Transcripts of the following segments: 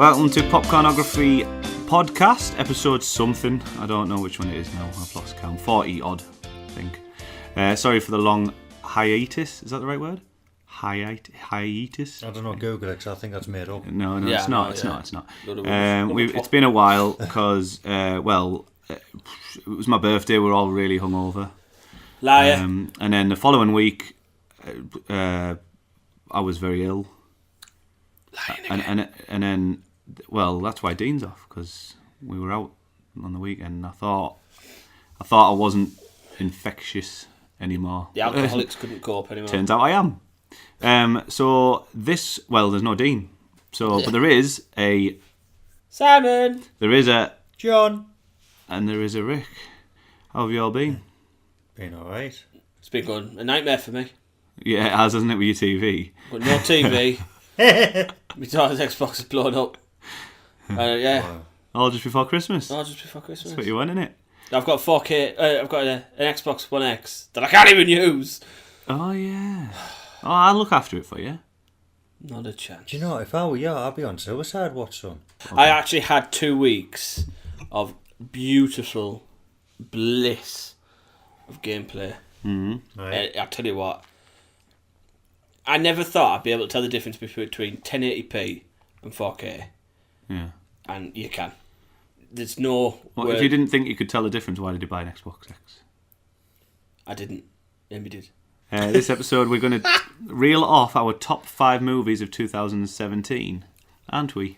Welcome to Popcornography podcast, episode something. I don't know which one it is now. I've lost count. 40 odd, I think. Sorry for the long hiatus. Is that the right word? Hiatus? I don't know. Google it, 'cause I think that's made up. No, it's not. It's not. It's been a while because, it was my birthday. We're all really hungover. Liar. And then the following week, I was very ill. And then, well, that's why Dean's off, because we were out on the weekend. And I thought I wasn't infectious anymore. The alcoholics couldn't cope anymore. Turns out I am. So this, well, there's no Dean. But there is a Simon. There is a John. And there is a Rick. How have you all been? Been alright. It's been going a nightmare for me. Yeah, it has, hasn't it, with your TV? Got no TV. My daughter's Xbox is blown up. Wow. All just before Christmas. Just before Christmas. That's what you want, innit? I've got 4K. I've got an Xbox One X that I can't even use. Oh yeah. Oh, I'll look after it for you. Not a chance. Do you know, if I were you, I'd be on suicide watch, son. Okay. I actually had 2 weeks of beautiful bliss of gameplay. Mm-hmm. Right. I tell you what, I never thought I'd be able to tell the difference between 1080p and 4K. Yeah. And you can. There's no... Well, if you didn't think you could tell the difference, why did you buy an Xbox X? I didn't. Amy did. This episode, we're going to reel off our top 5 movies of 2017, aren't we?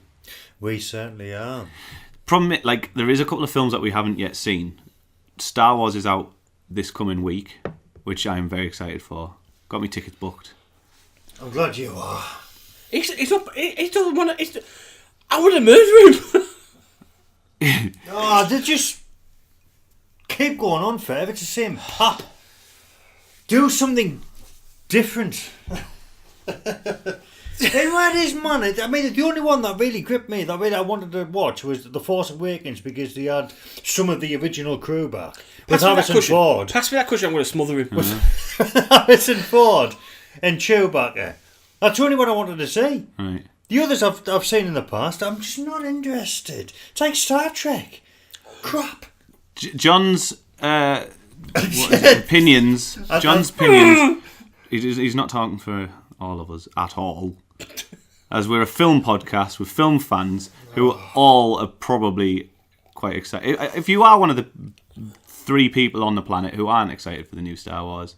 We certainly are. Problem, there is a couple of films that we haven't yet seen. Star Wars is out this coming week, which I am very excited for. Got me tickets booked. I'm glad you are. He doesn't want to... I want to murder him. They just keep going on forever. It's the same pop. Do something different. It is, man. I mean, the only one that really gripped me, that really I wanted to watch, was The Force Awakens, because they had some of the original crew back. With Harrison Ford. Pass me that cushion, I'm going to smother him. Harrison Ford and Chewbacca. That's the only one I wanted to see. Right. The others I've seen in the past, I'm just not interested. It's like Star Trek. Crap. John's opinions. John's opinions. He's not talking for all of us at all. As we're a film podcast with film fans who all are probably quite excited. If you are one of the 3 people on the planet who aren't excited for the new Star Wars,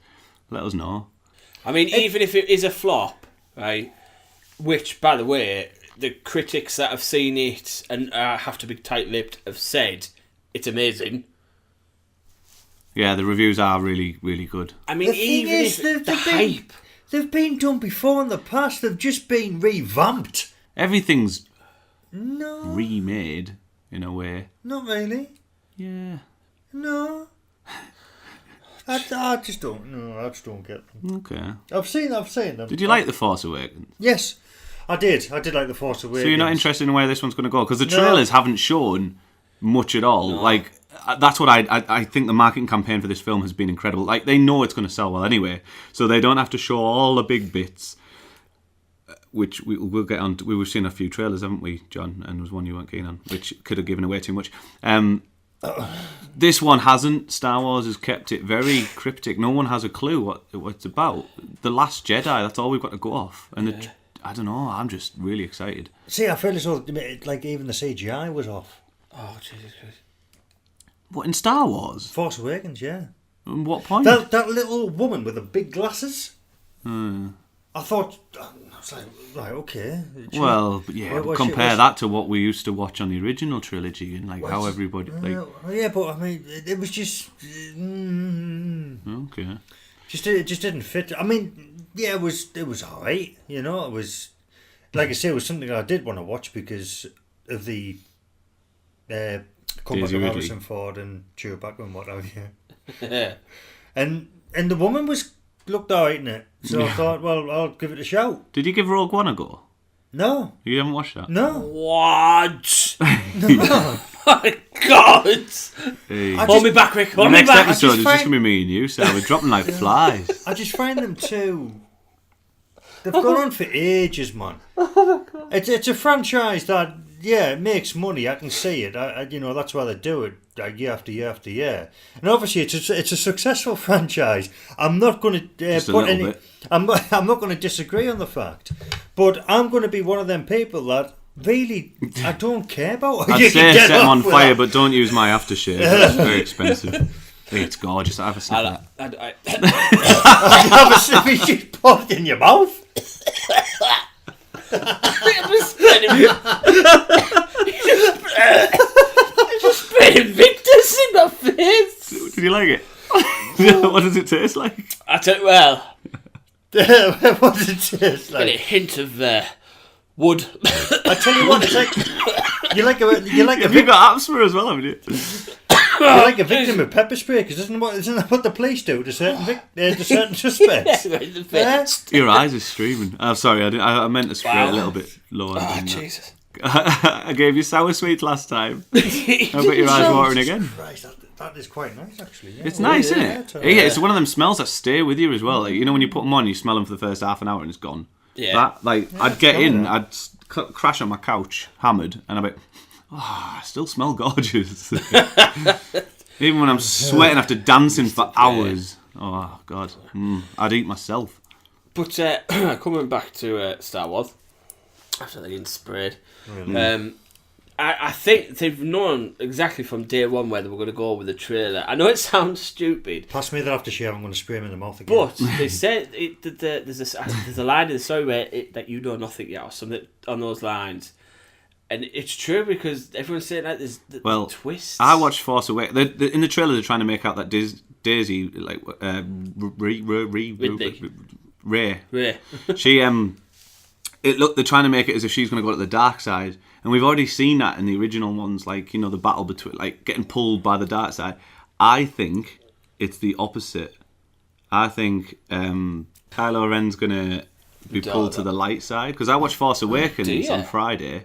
let us know. I mean, even if it is a flop, right? Which, by the way, the critics that have seen it and have to be tight-lipped have said it's amazing. Yeah, the reviews are really, really good. I mean, hype. They've been done before in the past. They've just been revamped. Everything's remade in a way. Not really. Yeah. No. I just don't. No, I just don't get them. Okay. I've seen them. Did you like The Force Awakens? Yes, I did. I did like The Force Awakens. So you're not interested in where this one's going to go? Because the trailers haven't shown much at all. No. That's what I think the marketing campaign for this film has been incredible. They know it's going to sell well anyway, so they don't have to show all the big bits, which we'll get on to. We've seen a few trailers, haven't we, John? And there was one you weren't keen on, which could have given away too much. This one hasn't. Star Wars has kept it very cryptic. No one has a clue what it's about. The Last Jedi, that's all we've got to go off. And I don't know, I'm just really excited. See, I feel as though even the CGI was off. Oh, Jesus Christ. What, in Star Wars? Force Awakens, yeah. At what point? That little woman with the big glasses. I thought, I was like, right, okay. Well, yeah, compare that to what we used to watch on the original trilogy and how everybody... yeah, but I mean, it was just... Okay. It just didn't fit. I mean, yeah, it was alright, you know, it was... Like I say, it was something I did want to watch because of the... comeback of Harrison Ford and Chewbacca and what have you. And the woman looked alright in it. So I thought, well, I'll give it a shout. Did you give Rogue One a go? No. You haven't watched that? No. What? No. My God. Hey. Hold me back, Rick. The Hold me next back. episode is just going to be me and you, so we're dropping like flies. I just find them too... They've gone on for ages, man. It's a franchise that it makes money. I can see it. That's why they do it year after year after year. And obviously, it's a successful franchise. I'm not going to put any. Bit. I'm not going to disagree on the fact, but I'm going to be one of them people that really I don't care about. I'd say set them on fire, but don't use my aftershave. It's very expensive. It's gorgeous. I have a sniff. I have a sniff. You just put it in your mouth. Just sprayed Invictus in my face. Did you like it? What does it taste like? I tell you, well, What does it taste got a like? hint of wood. I tell you what, it's like you like a Have you got asthma as well, haven't you? you're like a victim of pepper spray because isn't that what the police do to certain suspects? Your eyes are streaming. I'm sorry, I meant to spray it a little bit lower. Oh, than that. Jesus. I gave you sour sweets last time. I bet your eyes watering again. Christ, that is quite nice, actually. Yeah. It's nice, isn't it? Yeah, it's one of them smells that stay with you as well. Like, when you put them on, you smell them for the first half an hour and it's gone. Yeah. I'd get in, I'd crash on my couch, hammered, and I'd be, I still smell gorgeous. Even when I'm sweating after dancing for hours. Oh, God. I'd eat myself. But coming back to Star Wars, after they getting sprayed, I think they've known exactly from day one where they were going to go with the trailer. I know it sounds stupid. Pass me that aftershave, I'm going to spray him in the mouth again. But they said there's a line in the story where that you know nothing yet or something on those lines. And it's true because everyone's saying that there's twists. I watched Force Awakens. In the trailer, they're trying to make out that Daisy, like Rey. She they're trying to make it as if she's going to go to the dark side, and we've already seen that in the original ones, like the battle between, like, getting pulled by the dark side. I think it's the opposite. I think Kylo Ren's going to be pulled to the light side because I watched Force Awakens on Friday.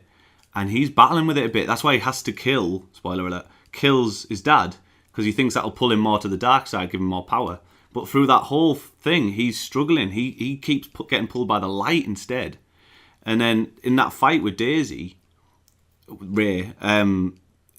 And he's battling with it a bit. That's why he has to kill, spoiler alert, kills his dad. Because he thinks that'll pull him more to the dark side, give him more power. But through that whole thing, he's struggling. He keeps getting pulled by the light instead. And then in that fight with Daisy, Rey,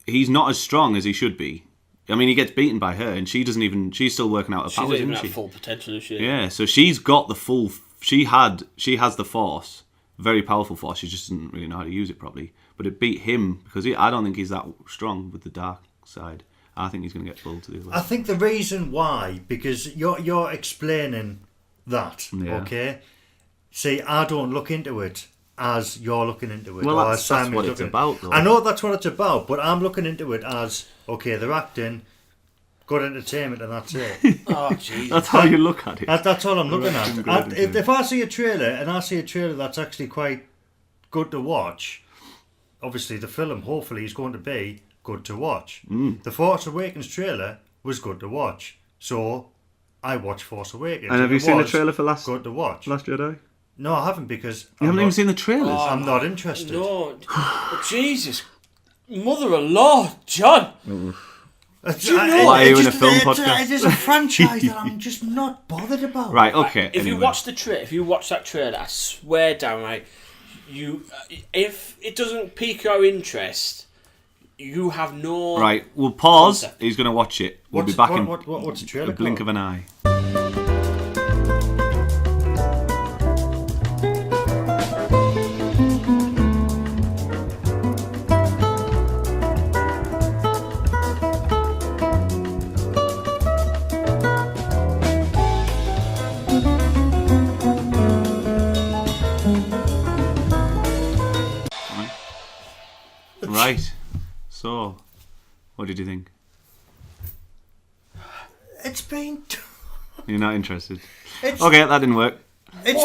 he's not as strong as he should be. I mean, he gets beaten by her, and she's still working out her powers, isn't she? Full potential, is she? Yeah, so she's got the full, she has the Force, very powerful Force, she just doesn't really know how to use it properly. But it beat him because I don't think he's that strong with the dark side. I think he's going to get pulled to the other way. I think the reason why, because you're explaining that, okay? See, I don't look into it as you're looking into it. Well, or that's as what it's about, though. I know that's what it's about, but I'm looking into it as, okay, they're acting, good entertainment, and that's it. Oh, jeez. That's how you look at it. That's all I'm looking at. If I see a trailer, and I see a trailer that's actually quite good to watch, obviously the film hopefully is going to be good to watch. The Force Awakens trailer was good to watch, so I watched Force Awakens. And have you seen the trailer for Last Jedi? No, I haven't, because you haven't even seen the trailers. I'm not interested. No, Jesus, mother-in-law, John. Why are you in a film podcast? It is a franchise that I'm just not bothered about. Right, okay. If you watch that trailer, I swear downright, if it doesn't pique your interest, you have no. Right, we'll pause. Concept. He's going to watch it. We'll be back in what's the trailer a blink called? of an eye. Right. So, what did you think? It's been. You're not interested. It's, Okay, that didn't work. It's.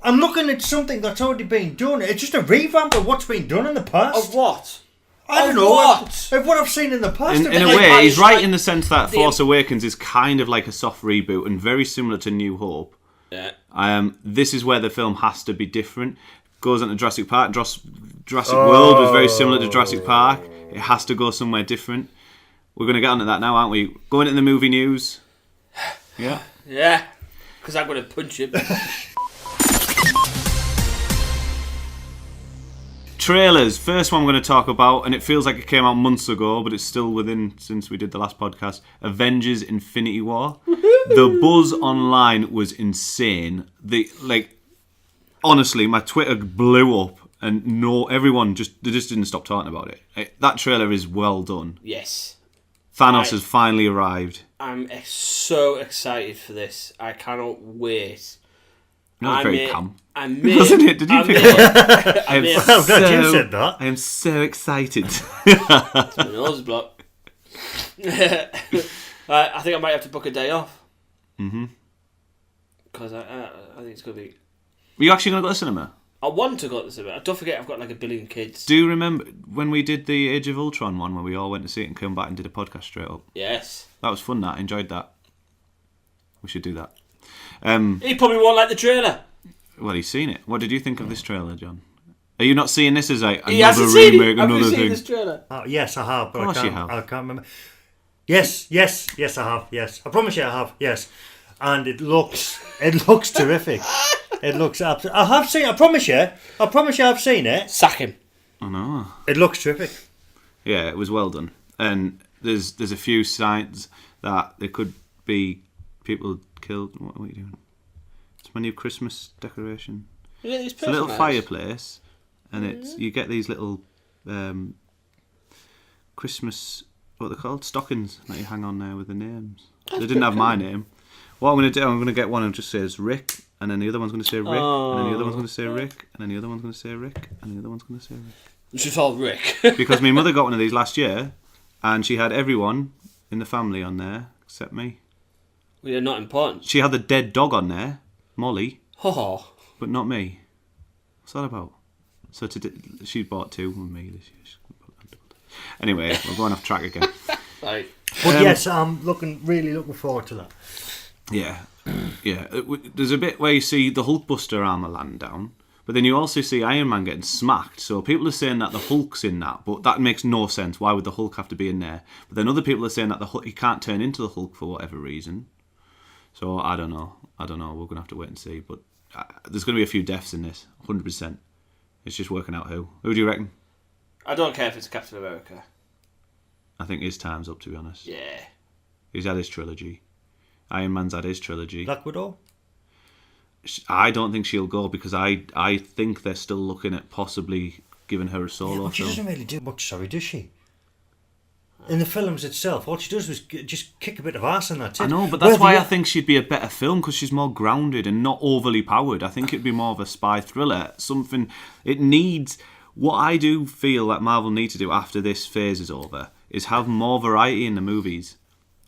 I'm looking at something that's already been done. It's just a revamp of what's been done in the past. Of what? I don't know. Of what I've seen in the past. In a way, he's right in the sense that Force Awakens is kind of like a soft reboot and very similar to New Hope. Yeah. This is where the film has to be different. Goes on to Jurassic Park. Jurassic World was very similar to Jurassic Park. It has to go somewhere different. We're going to get onto that now, aren't we? Going into the movie news. Yeah. Yeah. Because I'm going to punch him. trailers. First one I'm going to talk about, and it feels like it came out months ago, but it's still within since we did the last podcast. Avengers: Infinity War. The buzz online was insane. Honestly, my Twitter blew up, and everyone just didn't stop talking about it. That trailer is well done. Yes. Thanos has finally arrived. I'm so excited for this. I cannot wait. Not very calm. Wasn't it? Did you pick it up? You said that. I am so excited. It's my nose block. I think I might have to book a day off. Because I think it's going to be... Are you actually going to go to the cinema? I want to go to the cinema. Don't forget I've got like 1 billion kids. Do you remember when we did the Age of Ultron one where we all went to see it and came back and did a podcast straight up? Yes. That was fun, I enjoyed that. We should do that. He probably won't like the trailer. Well, he's seen it. What did you think of this trailer, John? Are you not seeing this as another Have remake, another you thing? seen this trailer? Yes, I have. But Of course I you have. can't remember. Yes, I have. Yes, I promise you, I have. Yes, and it looks terrific. It looks absolutely. I have seen. I promise you, I've seen it. Sack him. I know. It looks terrific. Yeah, it was well done. And there's a few signs that there could be people killed. What are you doing? It's my new Christmas decoration. It's a little fireplace, and you get these little Christmas, what are they called? Stockings that you hang on there with the names. They didn't have my name. What I'm going to do, I'm going to get one that just says Rick, and then the other one's going to say Rick, and then the other one's going to say Rick, and then the other one's going to say Rick, and the other one's going to say Rick. It's just all Rick. Because my mother got one of these last year, and she had everyone in the family on there except me. We are not important. She had the dead dog on there, Molly, Oh. but not me. What's that about? So she bought 2 with me this year. Anyway, we're going off track again. Right. But yes, I'm really looking forward to that. Yeah. There's a bit where you see the Hulkbuster armour land down, but then you also see Iron Man getting smacked. So people are saying that the Hulk's in that, but that makes no sense. Why would the Hulk have to be in there? But then other people are saying that the Hulk, he can't turn into the Hulk for whatever reason. So I don't know. We're going to have to wait and see. But there's going to be a few deaths in this, 100%. It's just working out who. Who do you reckon? I don't care if it's Captain America. I think his time's up, to be honest. Yeah. He's had his trilogy. Iron Man's had his trilogy. Black Widow? I don't think she'll go because I think they're still looking at possibly giving her a solo But she film. doesn't really do much, does she? In the films itself, all she does was just kick a bit of arse and that's it. I know, but that's why I think she'd be a better film because she's more grounded and not overly powered. I think it'd be more of a spy thriller. Something it needs. What I do feel that Marvel need to do after this phase is over is have more variety in the movies.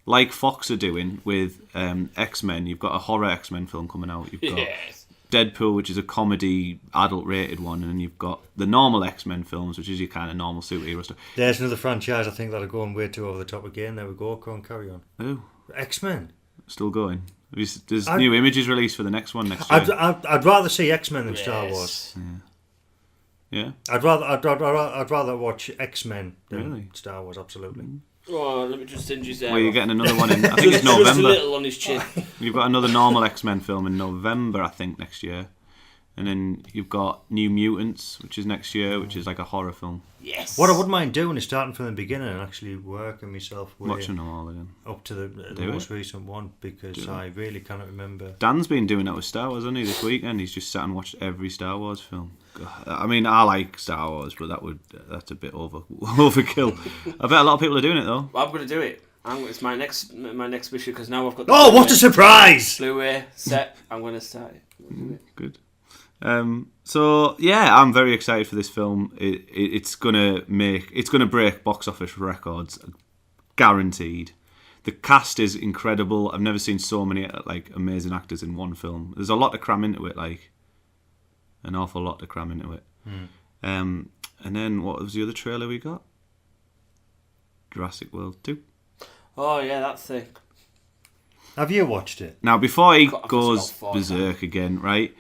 Like Fox are doing with X-Men. You've got a horror X-Men film coming out. You've got Deadpool, which is a comedy, adult-rated one. And then you've got the normal X-Men films, which is your kind of normal superhero stuff. There's another franchise I think that'll go way too over the top again. There we go. Go on, carry on. Oh. X-Men. Still going. There's new images released for the next one next year. I'd rather see X-Men than Star Wars. Yeah. I'd rather watch X-Men than Really? Star Wars. Absolutely. Oh, let me just send you there. Well, you're getting another one in. I think it's Just a November. little on his chin. You've got another normal X-Men film in November, I think, next year. And then you've got New Mutants, which is next year, which is like a horror film. Yes. What I wouldn't mind doing is starting from the beginning and actually working myself way Watching them all again. up to the most recent one because I really cannot remember. Dan's been doing that with Star Wars, hasn't he, this weekend? He's just sat and watched every Star Wars film. God, I mean, I like Star Wars, but that's a bit overkill. I bet a lot of people are doing it, though. Well, I'm going to do it. It's my next mission because now I've got. Oh, what a surprise! Blu-ray set. I'm going to start it. Good. So yeah, I'm very excited for this film. It's gonna break box office records, guaranteed. The cast is incredible. I've never seen so many amazing actors in one film. There's a lot to cram into it, an awful lot to cram into it. And then what was the other trailer we got? Jurassic World 2. Oh yeah, that's thing. Have you watched it? Now before he I've goes got 4 berserk again, right?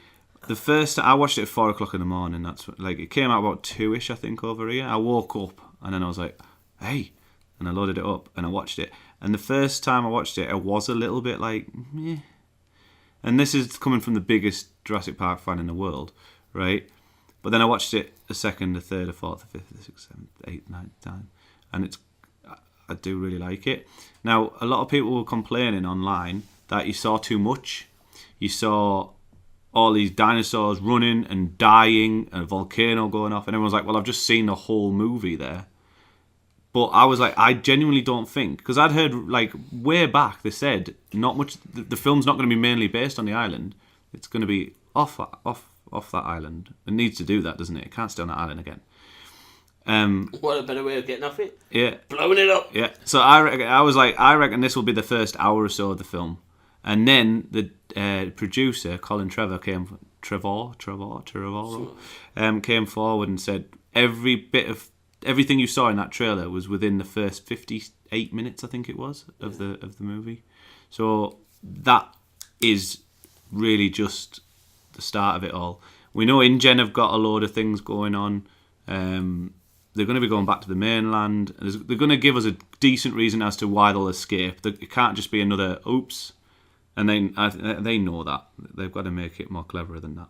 The first I watched it at 4:00 in the morning. That's it came out about 2ish, I think, over here. I woke up and then I was like, "Hey," and I loaded it up and I watched it. And the first time I watched it, I was a little bit like, meh. And this is coming from the biggest Jurassic Park fan in the world, right? But then I watched it a second, a third, a fourth, a fifth, a sixth, seventh, eighth, ninth time, and I do really like it. Now, a lot of people were complaining online that you saw too much. You saw all these dinosaurs running and dying, and a volcano going off, and everyone's like, well, I've just seen the whole movie there. But I was like, I genuinely don't think, because I'd heard like way back they said not much. The film's not going to be mainly based on the island. It's going to be off that island. It needs to do that, doesn't it? It can't stay on that island again. What a better way of getting off it? Yeah, blowing it up. Yeah. So I was like, I reckon this will be the first hour or so of the film, and then the producer Colin Trevor came forward and said everything you saw in that trailer was within the first 58 minutes, I think it was, of the movie. So that is really just the start of it all. We know InGen have got a load of things going on. They're going to be going back to the mainland. They're going to give us a decent reason as to why they'll escape. It can't just be another oops. And they know that. They've got to make it more cleverer than that.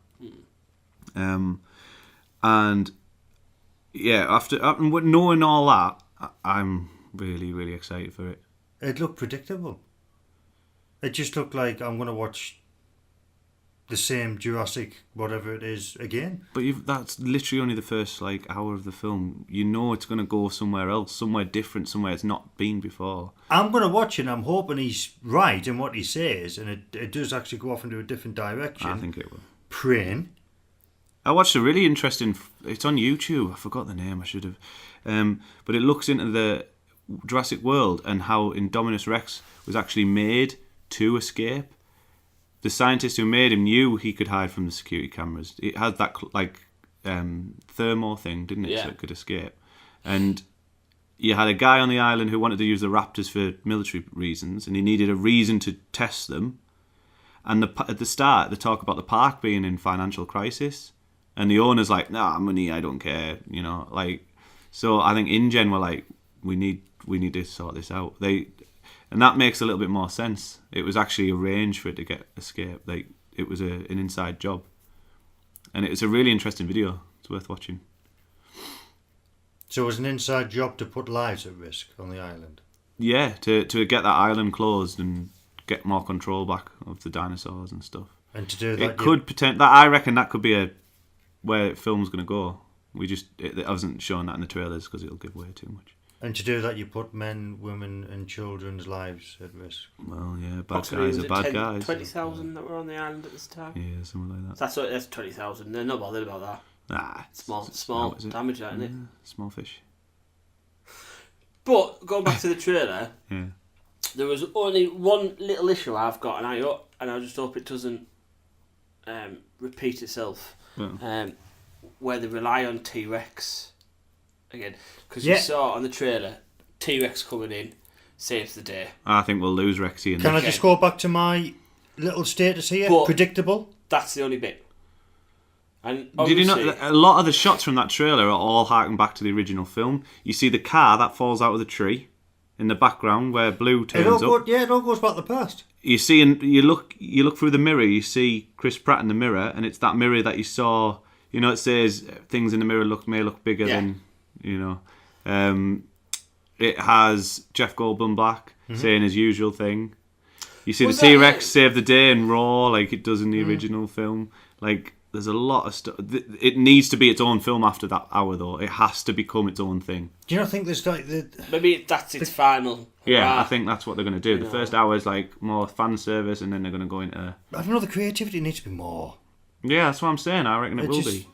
And yeah, after knowing all that, I'm really, really excited for it. It looked predictable. It just looked like I'm going to watch the same Jurassic, whatever it is, again. But that's literally only the first hour of the film. You know it's going to go somewhere else, somewhere different, somewhere it's not been before. I'm going to watch it and I'm hoping he's right in what he says, and it does actually go off into a different direction. I think it will. Praying. I watched a really interesting... It's on YouTube. I forgot the name. I should have. But it looks into the Jurassic World and how Indominus Rex was actually made to escape. The scientist who made him knew he could hide from the security cameras. It had that thermal thing, didn't it? Yeah. So it could escape. And you had a guy on the island who wanted to use the raptors for military reasons, and he needed a reason to test them. And at the start, they talk about the park being in financial crisis, and the owner's like, "Nah, money, I don't care," So I think InGen were like, "We need to sort this out." And that makes a little bit more sense. It was actually arranged for it to get escape. It was an inside job. And it's a really interesting video. It's worth watching. So it was an inside job to put lives at risk on the island? Yeah, to get that island closed and get more control back of the dinosaurs and stuff. And to do that... It could pretend that I reckon that could be where the film's going to go. It hasn't shown that in the trailers because it'll give away too much. And to do that, you put men, women, and children's lives at risk. Well, yeah, bad guys are bad guys. 20,000 that were on the island at this time. Yeah, something like that. So that's 20,000. They're not bothered about that. Nah, small damage, isn't it? Small fish. But going back to the trailer, yeah, there was only one little issue I've got, and I just hope it doesn't repeat itself. Yeah. Where they rely on T-Rex again, because you saw on the trailer T-Rex coming in saves the day. I think we'll lose Rexy. Can I just go back to my little status here? But predictable. That's the only bit. And did you know a lot of the shots from that trailer are all harking back to the original film? You see the car that falls out of the tree in the background where Blue turns up. It all goes back to the past. You see, and you look through the mirror. You see Chris Pratt in the mirror, and it's that mirror that you saw. You know, it says things in the mirror may look bigger than, it has Jeff Goldblum back saying his usual thing. You see the T-Rex save the day and roar like it does in the original film. There's a lot of stuff. It needs to be its own film after that hour, though. It has to become its own thing. Do you not think there's maybe that's its final? Yeah, I think that's what they're going to do. The first hour is more fan service, and then they're going to go into... I don't know, the creativity needs to be more. Yeah, that's what I'm saying. I reckon it will be.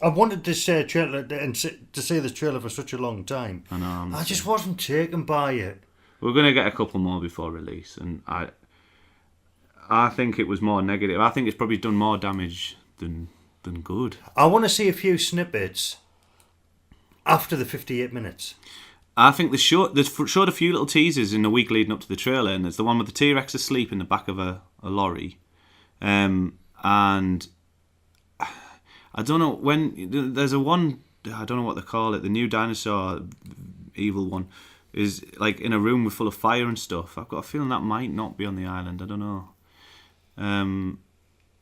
I wanted this trailer and to see this trailer for such a long time. I know. I just wasn't taken by it. We're going to get a couple more before release, and I think it was more negative. I think it's probably done more damage than good. I want to see a few snippets after the 58 minutes. I think they showed a few little teasers in the week leading up to the trailer, and there's the one with the T-Rex asleep in the back of a lorry. And I don't know when... There's a one... I don't know what they call it. The new dinosaur, evil one, is in a room full of fire and stuff. I've got a feeling that might not be on the island. I don't know.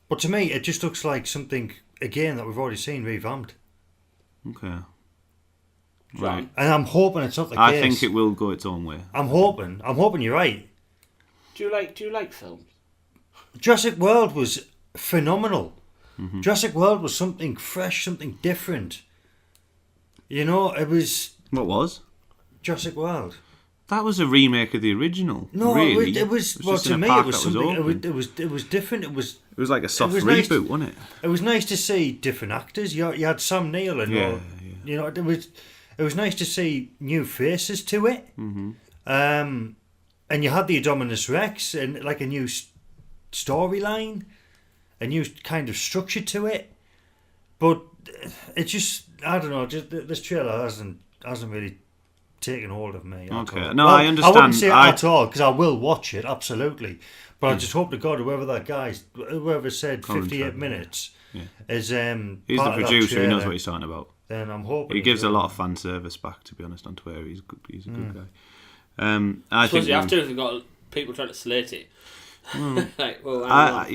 But to me, it just looks like something again that we've already seen revamped. Okay. Right. And I'm hoping it's not the case. I think it will go its own way. I'm hoping you're right. Do you like films? Jurassic World was phenomenal. Mm-hmm. Jurassic World was something fresh, something different. You know, it was... What was? Jurassic World. That was a remake of the original. No, really. it was well, to me, it was something... It was different. It was like a soft reboot, wasn't it? It was nice to see different actors. You had Sam Neill and all, you know, it was nice to see new faces to it. Mm-hmm. And you had the Indominus Rex and like a new storyline, a new kind of structure to it. But it just, I don't know, just this trailer hasn't really taken hold of me. Okay, no, I understand. I wouldn't say it at all because I will watch it absolutely. But I just hope to God whoever said 58 minutes is he's the producer. He knows what he's talking about. Then I'm hoping he gives a lot of fan service back. To be honest, on Twitter, he's good. He's a good guy. I suppose you have to if you've got people trying to slate it. I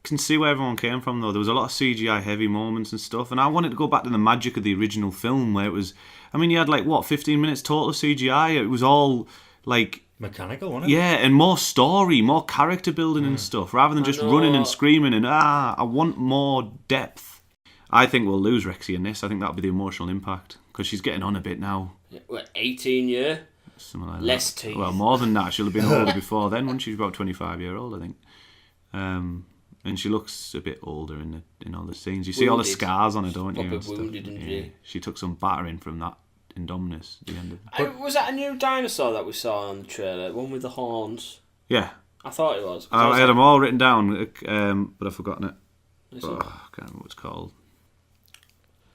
can see where everyone came from though. There was a lot of CGI heavy moments and stuff, and I wanted to go back to the magic of the original film where it was. I mean, you had 15 minutes total of CGI. It was all like mechanical, wasn't it? Yeah, and more story, more character building and stuff, rather than just running and screaming and I want more depth. I think we'll lose Rexy in this. I think that'll be the emotional impact because she's getting on a bit now. 18 year? Something like less that. teeth. Well, more than that. She'll have been older before then, wouldn't she? She's about 25-year-old, I think. And she looks a bit older in all the scenes. You see all the scars on her, don't you? Wounded, she took some battering from that Indominus at the end of it. Was that a new dinosaur that we saw on the trailer? One with the horns? Yeah. I thought it was. I had them all written down, but I've forgotten it. I can't remember what it's called.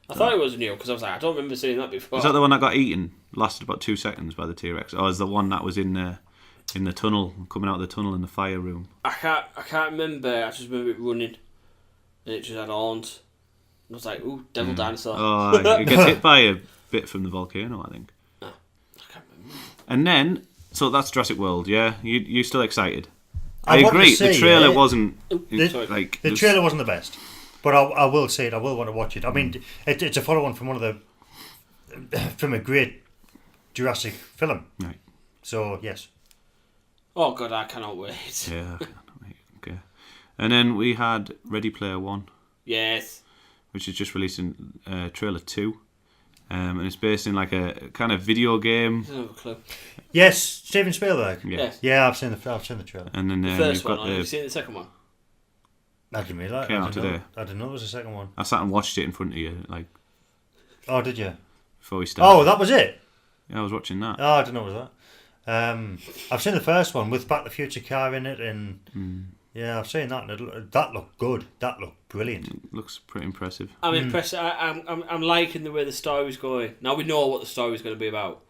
I thought it was new because I was like, I don't remember seeing that before. Is that the one that got eaten? Lasted about 2 seconds by the T-Rex, or is the one that was in the tunnel, coming out of the tunnel in the fire room? I can't remember. I just remember it running, and it just had horns. I was like, ooh, devil dinosaur. Oh, it gets hit by a bit from the volcano, I think. I can't remember. And then, so that's Jurassic World. Yeah, you still excited? I agree. The trailer wasn't the trailer wasn't the best. But I will say it. I will want to watch it. I mean, it's a follow-on from from a great Jurassic film. Right. So yes. Oh God, I cannot wait. Yeah, I cannot wait. Okay. And then we had Ready Player One. Yes. Which is just releasing trailer 2, and it's based in like a kind of video game. I don't have a clue. Yes, Steven Spielberg. Yes. Yeah, I've seen the trailer. And then the first one. Have you seen the second one? I didn't realise. Came out today. I didn't know there was a second one. I sat and watched it in front of you, like. Oh, did you? Before we started. Oh, that was it. Yeah, I was watching that. Oh, I didn't know it was that. I've seen the first one with Back to the Future car in it, and yeah, I've seen that, and that looked good. That looked brilliant. It looks pretty impressive. I'm impressed. I'm liking the way the story's going. Now we know what the story's going to be about.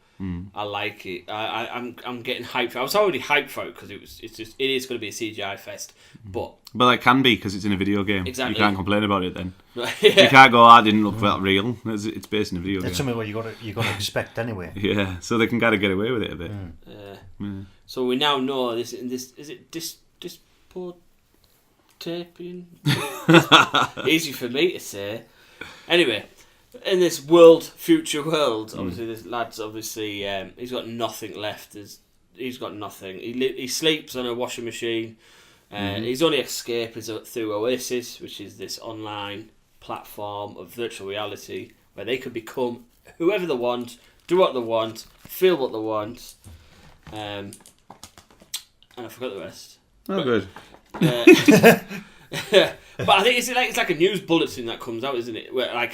I like it. I'm getting hyped for it. I was already hyped for it because it is going to be a CGI fest, but it can be because it's in a video game. Exactly. You can't complain about it then. Yeah. You can't go, that didn't look that real. It's based in a video game. It's something where you got to expect anyway. Yeah, so they can kind of get away with it a bit. So we now know this. Is it dystopian? Easy for me to say. Anyway. In this future world, obviously, this lad's he's got nothing left. He's got nothing. He sleeps on a washing machine. His only escape is through Oasis, which is this online platform of virtual reality where they can become whoever they want, do what they want, feel what they want. And I forgot the rest. Oh, good. But I think it's like a news bulletin that comes out, isn't it? Where I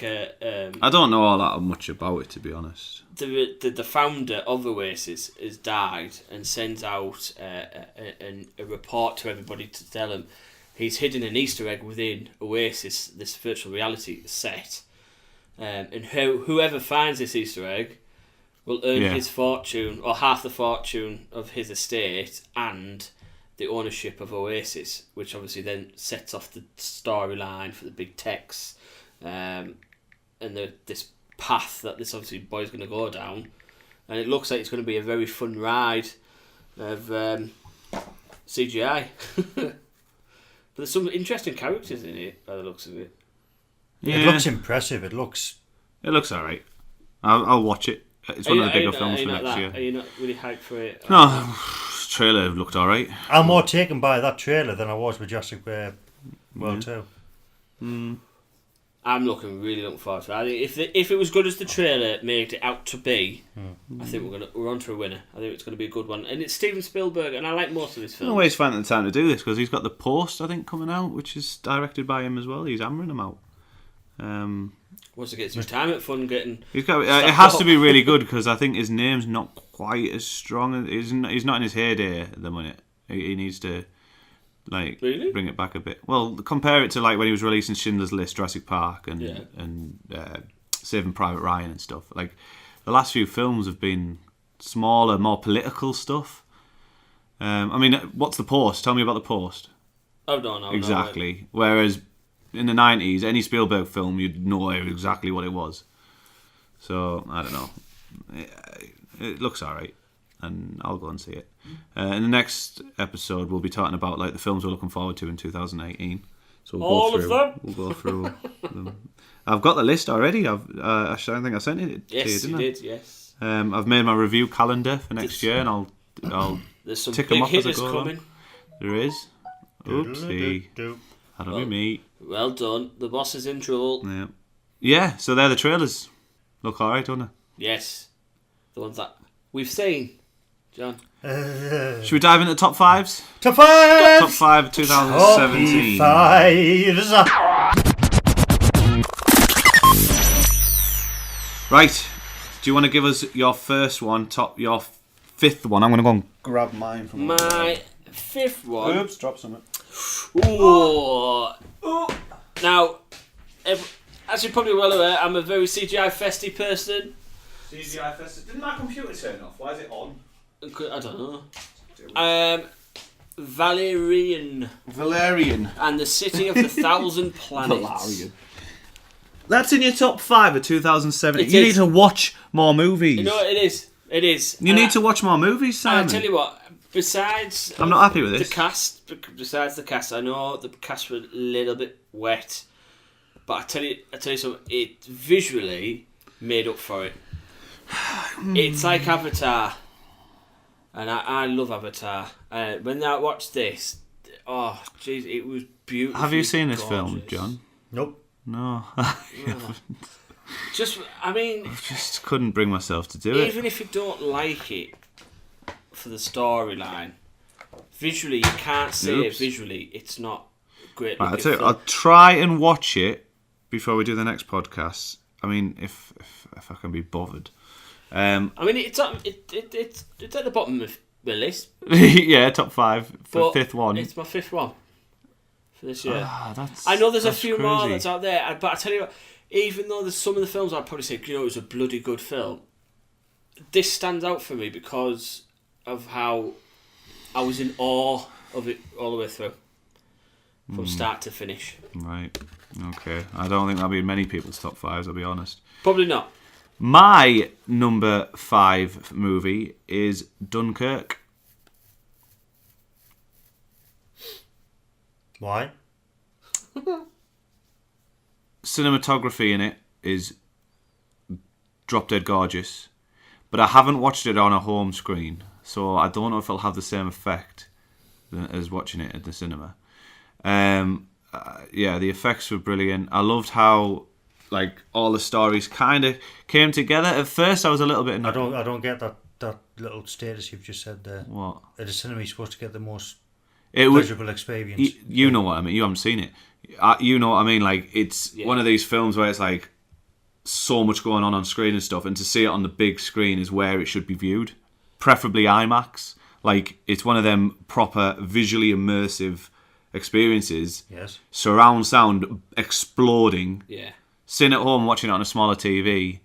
don't know all that much about it, to be honest. The founder of Oasis has died and sends out a report to everybody to tell them he's hidden an Easter egg within Oasis, this virtual reality set, and whoever finds this Easter egg will earn his fortune or half the fortune of his estate and the ownership of Oasis, which obviously then sets off the storyline for the big techs, and this path that this obviously boy's going to go down, and it looks like it's going to be a very fun ride of CGI. there's some interesting characters in it by the looks of it. Yeah. It looks impressive. It looks alright. I'll watch it. It's one of the bigger films for next year. Are you not really hyped for it? No, trailer looked alright. I'm more taken by that trailer than I was with Jurassic World 2. I'm really looking forward to it. I think if it was good as the trailer made it out to be, I think we're on to a winner. I think it's going to be a good one, and it's Steven Spielberg, and I like most of his films. Always finding the time to do this because he's got The Post, I think, coming out, which is directed by him as well. He's hammering them out. Wants to get some time at fun getting. He's got. It has to be really good because I think his name's not quite as strong. He's not in his heyday at the minute. He needs to. Really? Bring it back a bit. Well, compare it to when he was releasing Schindler's List, Jurassic Park, and Saving Private Ryan and stuff. Like the last few films have been smaller, more political stuff. I mean, what's The Post? Tell me about The Post. Oh no. Exactly. Whereas in the 90s, any Spielberg film, you'd know exactly what it was. So I don't know. It looks alright, and I'll go and see it. In the next episode, we'll be talking about the films we're looking forward to in 2018. So of them. We'll go through them. I've got the list already. I think I sent it to you, didn't I? Yes, you did. Yes. I've made my review calendar for next year, and I'll There's some tick big them off as I hitters go coming. along. There is. Oopsie. That'll be me. Well done. The boss is in trouble. Yeah. So they're the trailers. Look alright, don't they? Yes. The ones that we've seen. John. Should we dive into top fives? Top 5! Top 5 of 2017. Top 5s. Right. Do you want to give us your first one, your fifth one? I'm going to go and grab mine from my fifth one. Oops, drop something. Ooh. Now, as you're probably well aware, I'm a very CGI festy person. CGI festy? Didn't my computer turn off? Why is it on? I don't know. Valerian. And the City of the Thousand Planets. Valerian. That's in your top 5 of 2017. You is. need to watch more movies. You know, it is. It is. You need to watch more movies, Simon. I'll tell you what, besides... I'm not happy with this. Besides the cast, I know the cast were a little bit wet, but I tell you something, it visually made up for it. It's like Avatar. And I love Avatar. When I watched this, oh, jeez, it was beautiful. Have you seen this film, John? Nope. No. I just couldn't bring myself to do it. Even if you don't like it for the storyline, visually, you can't say visually it's not great. Right, I'll try and watch it before we do the next podcast. I mean, if I can be bothered. It's at the bottom of the list. Yeah, top 5 for fifth one. It's my fifth one for this year. I know there's a few more that's out there, but I tell you what, even though there's some of the films I'd probably say, it was a bloody good film, this stands out for me because of how I was in awe of it all the way through, from start to finish. Right. Okay. I don't think that'll be in many people's top 5s, I'll be honest. Probably not. My number 5 movie is Dunkirk. Why? Cinematography in it is drop dead gorgeous, but I haven't watched it on a home screen, so I don't know if it'll have the same effect as watching it at the cinema. The effects were brilliant. I loved how all the stories kind of came together. At first, I was a little bit. I don't get that little status you've just said there. What? At the cinema, you're supposed to get the most pleasurable experience. You know what I mean. You haven't seen it. You know what I mean. It's one of these films where it's so much going on screen and stuff, and to see it on the big screen is where it should be viewed, preferably IMAX. It's one of them proper visually immersive experiences. Yes. Surround sound exploding. Yeah. Sitting at home watching it on a smaller TV,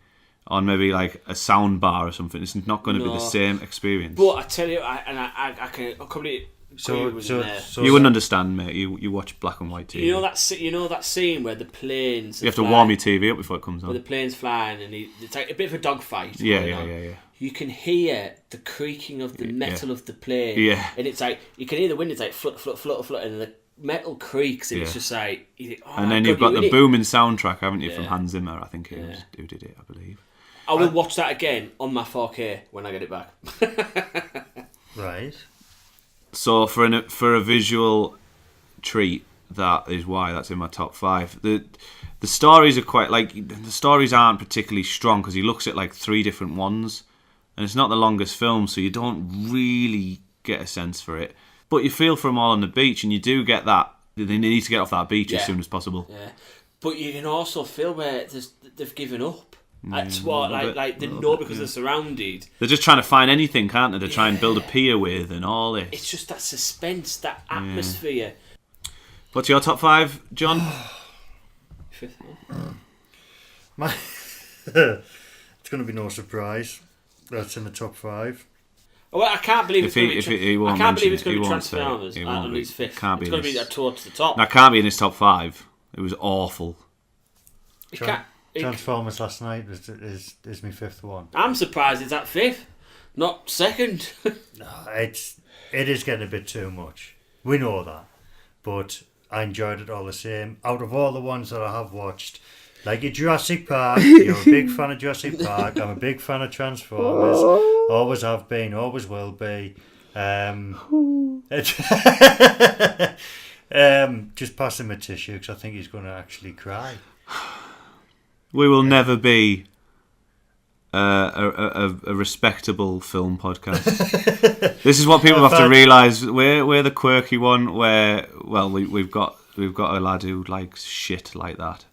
on maybe a sound bar or something, it's not going to be the same experience. But I tell you, I can completely agree with you there. You wouldn't understand, mate. You watch black and white TV. You know that scene where the planes. You have to warm your TV up before it comes on. Where the plane's flying and it's like a bit of a dogfight. Yeah. You can hear the creaking of the metal of the plane. Yeah. And it's you can hear the wind. It's flut, flut, flut, flut, and metal creaks and it's just like... You think, and then you've got the booming soundtrack, haven't you, from Hans Zimmer, I think it was, who did it, I believe. I will watch that again on my 4K when I get it back. Right. So for a visual treat, that is why that's in my top 5. The stories are quite the stories aren't particularly strong because he looks at like 3 different ones, and it's not the longest film, so you don't really get a sense for it. But you feel for them all on the beach, and you do get that they need to get off that beach as soon as possible. Yeah, but you can also feel where they've given up. That's what they know because they're surrounded. They're just trying to find anything, can't they? To try and build a pier with and all this. It's just that suspense, that atmosphere. What's your top 5, John? Fifth one. It's going to be no surprise. That's in the top 5. Oh, well, I can't believe it's going to be Transformers It on his 5th. It's going to be towards the top. That can't be in his top 5. It was awful. Transformers last night is my 5th one. I'm surprised it's at 5th, not 2nd. No, it is getting a bit too much. We know that, but I enjoyed it all the same. Out of all the ones that I have watched, like your Jurassic Park, you're a big fan of Jurassic Park. I'm a big fan of Transformers. Always have been, always will be. Just pass him a tissue because I think he's going to actually cry. We will never be a respectable film podcast. This is what people have to realise. We're the quirky one. Where we've got a lad who likes shit like that,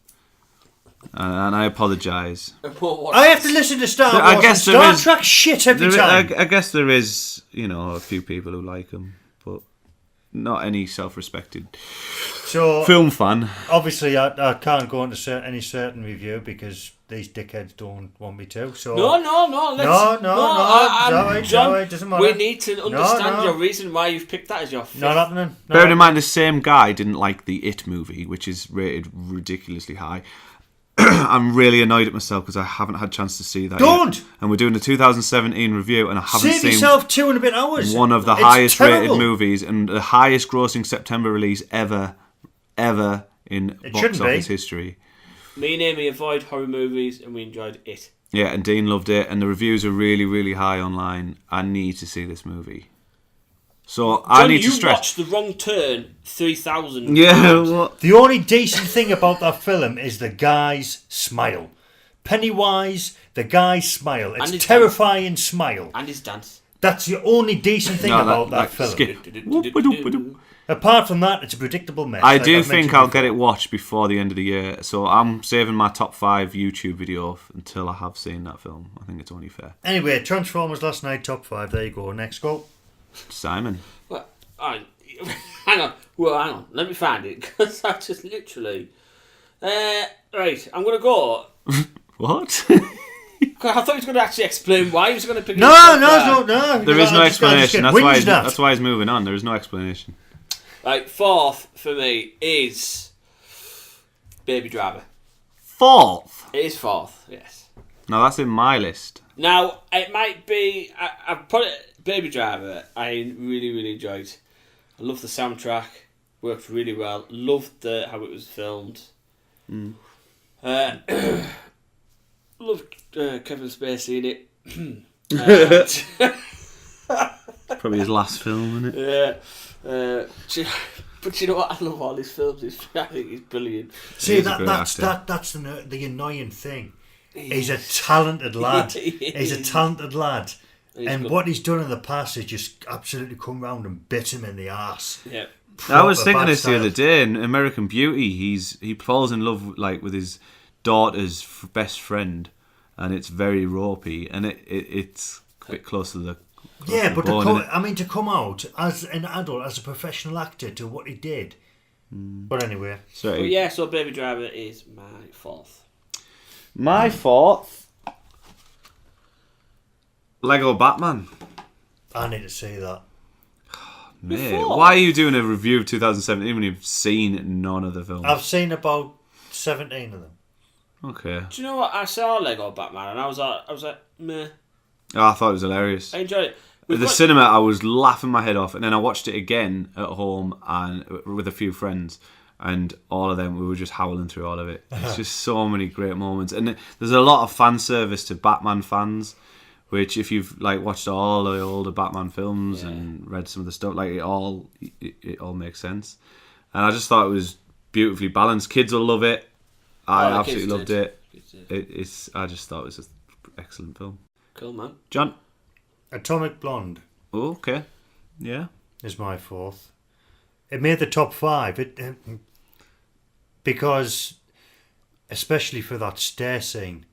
and I apologise. I have to listen to Star Wars and Star Trek shit every time. I guess there is, a few people who like them, but not any self-respected film fan. Obviously, I can't go into any certain review because these dickheads don't want me to. So No. John, it doesn't matter. We need to understand your reason why you've picked that as your 5th. Not happening. Bear in mind, the same guy didn't like the It movie, which is rated ridiculously high. I'm really annoyed at myself because I haven't had a chance to see that yet. And we're doing the 2017 review, and I haven't seen yourself 2 and a bit hours. One of the highest rated movies and the highest grossing September release ever in box office history. Me and Amy avoid horror movies, and we enjoyed it. Yeah, and Dean loved it, and the reviews are really, really high online. I need to see this movie. So John, I need to stress. You watched The Wrong Turn 3,000 Yeah. times. What? The only decent thing about that film is the guy's smile. Pennywise, the guy's smile. It's a terrifying smile. And his dance. That's the only decent thing about that film. Skip. Apart from that, it's a predictable mess. I do think I'll get it watched before the end of the year, so I'm saving my top 5 YouTube video until I have seen that film. I think it's only fair. Anyway, Transformers last night, top 5. There you go. Next, go. Simon. Well, hang on. Well, hang on. Let me find it, because I just literally... right, I'm going to go... What? I thought he was going to actually explain why he was going to pick No. There is no explanation. That's why he's moving on. There is no explanation. Right, 4th for me is Baby Driver. 4th? It is 4th, yes. No, that's in my list. Now, it might be... I've put it... Baby Driver, I really, really enjoyed. I love the soundtrack. Worked really well. Loved how it was filmed. Loved Kevin Spacey in it. Probably his last film, isn't it? Yeah. But you know what? I love all his films. I think he's brilliant. See, that's the annoying thing. He's a talented lad. He's a talented lad. And what he's done in the past is just absolutely come round and bit him in the arse. Yeah. I was thinking this the other day in American Beauty. He falls in love with his daughter's best friend, and it's very ropey, and it's a bit close to the. Yeah, but to come out as an adult, as a professional actor, to what he did. But anyway. So Baby Driver is my 4th. My 4th. Lego Batman. I need to see that. Mate, why are you doing a review of 2017 when you've seen none of the films? I've seen about 17 of them. Okay. Do you know what? I saw Lego Batman and I was like, meh. Oh, I thought it was hilarious. I enjoyed it. the cinema, I was laughing my head off, and then I watched it again at home and with a few friends, and all of them, we were just howling through all of it. It's just so many great moments, and there's a lot of fan service to Batman fans, which if you've like watched all the older Batman films and read some of the stuff, like it all makes sense. And I just thought it was beautifully balanced. Kids will love it. I absolutely loved it. I just thought it was an excellent film. Cool, man. John? Atomic Blonde. Oh, okay. Yeah. Is my fourth. It made the top 5. Because, especially for that stair scene,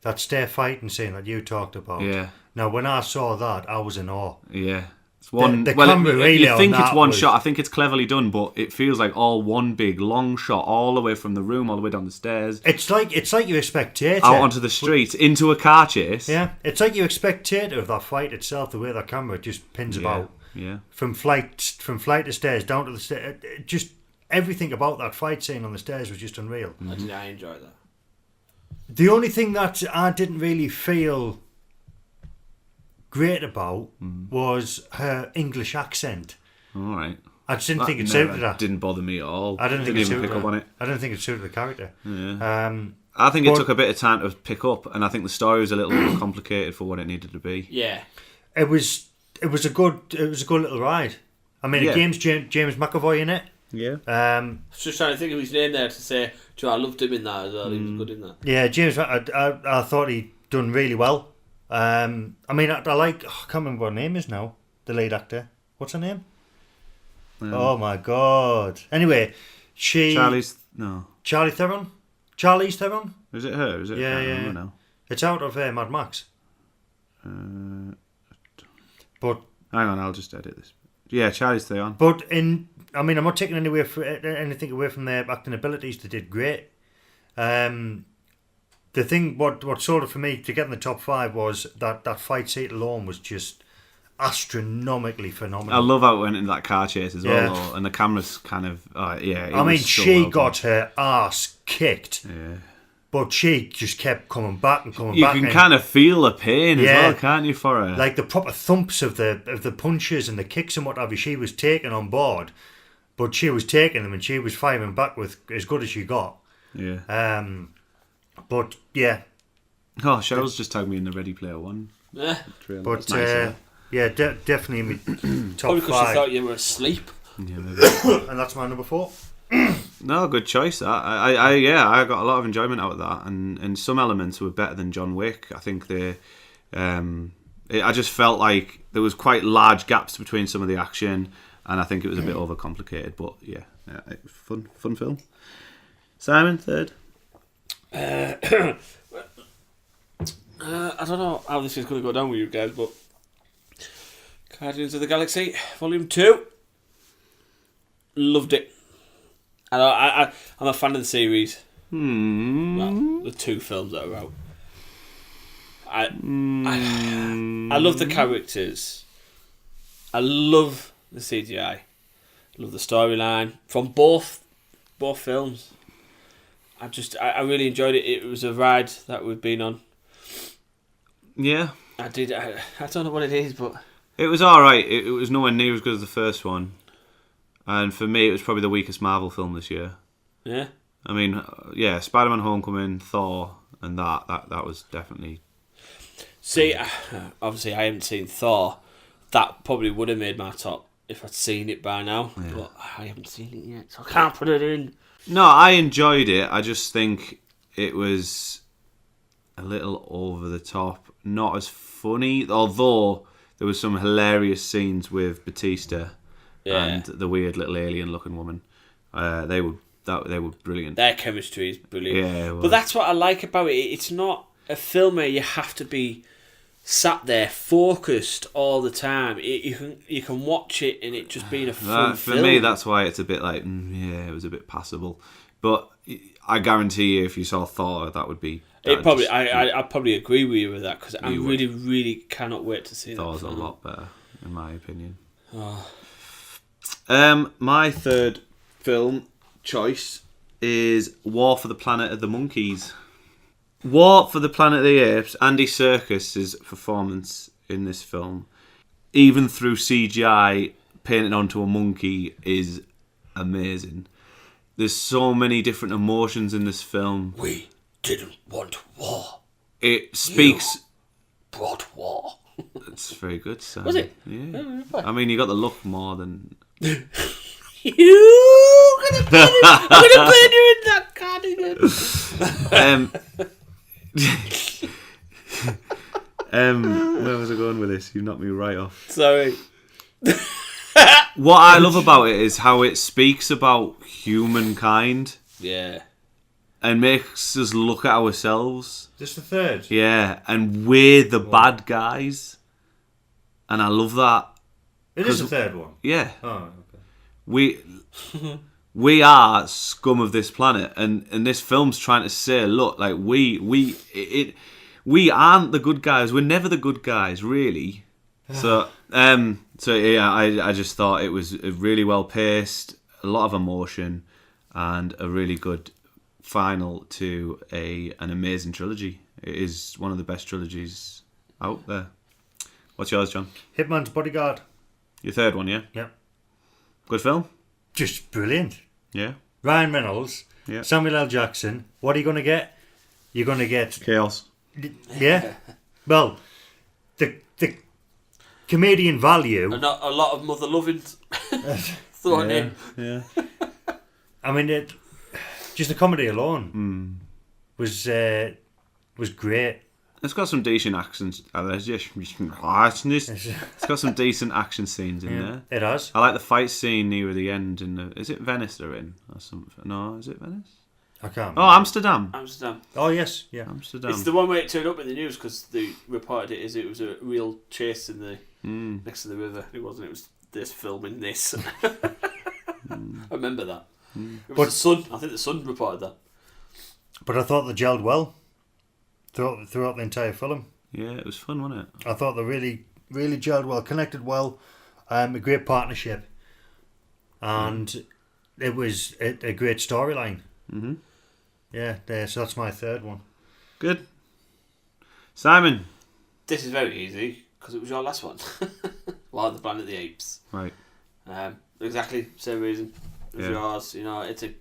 that stair fighting scene that you talked about. Yeah. Now, when I saw that, I was in awe. Yeah. It's one. The camera really you think on it's that one was- shot. I think it's cleverly done, but it feels like all one big long shot, all the way from the room, all the way down the stairs, It's like you expect Tater. out onto the street, into a car chase. Yeah, it's like you expect Tater of that fight itself, the way that camera just pins about. Yeah. From flight to stairs, down to the stairs. Just everything about that fight scene on the stairs was just unreal. I enjoyed that. The only thing that I didn't really feel great about was her English accent. All right. I just didn't think it suited her. Didn't bother me at all. I didn't think it even suited pick her. up on it. I didn't think it suited the character. Yeah. I think it but- took a bit of time to pick up, and I think the story was a little more complicated for what it needed to be. Yeah. It was a good little ride. I mean, Yeah. James McAvoy in it. Yeah. I was just trying to think of his name there to say, Joe, I loved him in that as well. He was good in that. Yeah, James. I thought he done really well. I mean, I like. I can't remember what her name is now. The lead actor. What's her name? Oh my god. Anyway, Charlize Theron. Is it her? Is it? Yeah, I can't yeah. remember now. It's out of Mad Max. But Hang on, I'll just edit this. Yeah, Charlize Theron. But I'm not taking anything away from their acting abilities. They did great. The thing, what sold it for me to get in the top 5 was that fight scene alone was just astronomically phenomenal. I love how it went into that car chase as well, Yeah. though, and the camera's kind of She got her ass kicked, Yeah. but she just kept coming back and coming You back. can and, kind of feel the pain as Yeah. well, can't you? For her, like the proper thumps of the punches and the kicks and what have you. She was taking on board, but she was taking them and she was firing back with as good as she got. yeah. But yeah, Oh, Cheryl's just tagged me in the Ready Player One Yeah. trailer. but That's nice, yeah, definitely in my top Probably because she 5, thought you were asleep. yeah, maybe. and that's my number 4. No, good choice. I got a lot of enjoyment out of that, and some elements were better than John Wick. I think I just felt like there was quite large gaps between some of the action, and I think it was a bit overcomplicated. But yeah, fun film. Simon, third. I don't know how this is going to go down with you guys, but Guardians of the Galaxy Volume 2, loved it. I'm a fan of the series. Well, the 2 films that are out. I love the characters. I love the CGI. I love the storyline from both films. I really enjoyed it. It was a ride that we've been on. Yeah, I did. I don't know what it is, but it was all right. It was nowhere near as good as the first one, and for me, it was probably the weakest Marvel film this year. yeah. I mean, yeah, Spider-Man: Homecoming, Thor, and that was definitely. See, obviously, I haven't seen Thor. That probably would have made my top if I'd seen it by now, but I haven't seen it yet, so I can't put it in. No, I enjoyed it. I just think it was a little over the top, not as funny. Although there was some hilarious scenes with Batista and the weird little alien-looking woman. They were brilliant. Their chemistry is brilliant. Yeah, but that's what I like about it. It's not a film where you have to be sat there focused all the time. You can watch it and it just being a fun For film. me, that's why it's a bit like, it was a bit passable. But I guarantee you, if you saw Thor, that would be. I probably agree with you with that because I really, really cannot wait to see Thor's that. a lot better, in my opinion. Oh. My third film choice is War for the Planet of the Monkeys. War for the Planet of the Apes. Andy Serkis's performance in this film even through CGI, painting onto a monkey is amazing. There's so many different emotions in this film. We didn't want war. It speaks... You brought war. It's very good, Sam. Was it? Yeah. I mean, you got the look more than... I'm gonna burn you in that cardigan. Where was I going with this? You knocked me right off. Sorry. What I love about it is how it speaks about humankind. Yeah. And makes us look at ourselves. This the third? Yeah, and we're the bad guys. And I love that. It is the third one? Yeah. Oh, okay. We are scum of this planet, and this film's trying to say, look, like we aren't the good guys. We're never the good guys, really. So yeah, I just thought it was really well paced, a lot of emotion, and a really good final to an amazing trilogy. It is one of the best trilogies out there. What's yours, John? Hitman's Bodyguard. Your third one, yeah? Yeah. Good film? Just brilliant. Yeah. Ryan Reynolds, Yeah. Samuel L. Jackson. What are you going to get? You're going to get... Chaos. Yeah? Well, the comedian value... And a lot of mother loving thrown in. Yeah. I mean, just the comedy alone was great. It's got some decent accents. It's got some decent action scenes in there. It has. I like the fight scene near the end. Is it Venice they're in? Or something? No, is it Venice? I can't remember. Oh, Amsterdam. Oh, yes. Yeah. Amsterdam. It's the one where it turned up in the news because they reported it as it was a real chase in the next to the river. It wasn't. It was this filming this. I remember that. It was the Sun. I think the Sun reported that. But I thought they gelled well throughout the entire film. Yeah, it was fun, wasn't it? I thought they really, really gelled well, connected well, a great partnership, and it was a great storyline. Mm-hmm. Yeah, so that's my third one. Good. Simon. This is very easy because it was your last one. Wild the Planet of the Apes. Right. Exactly same reason as yours. You know, it's a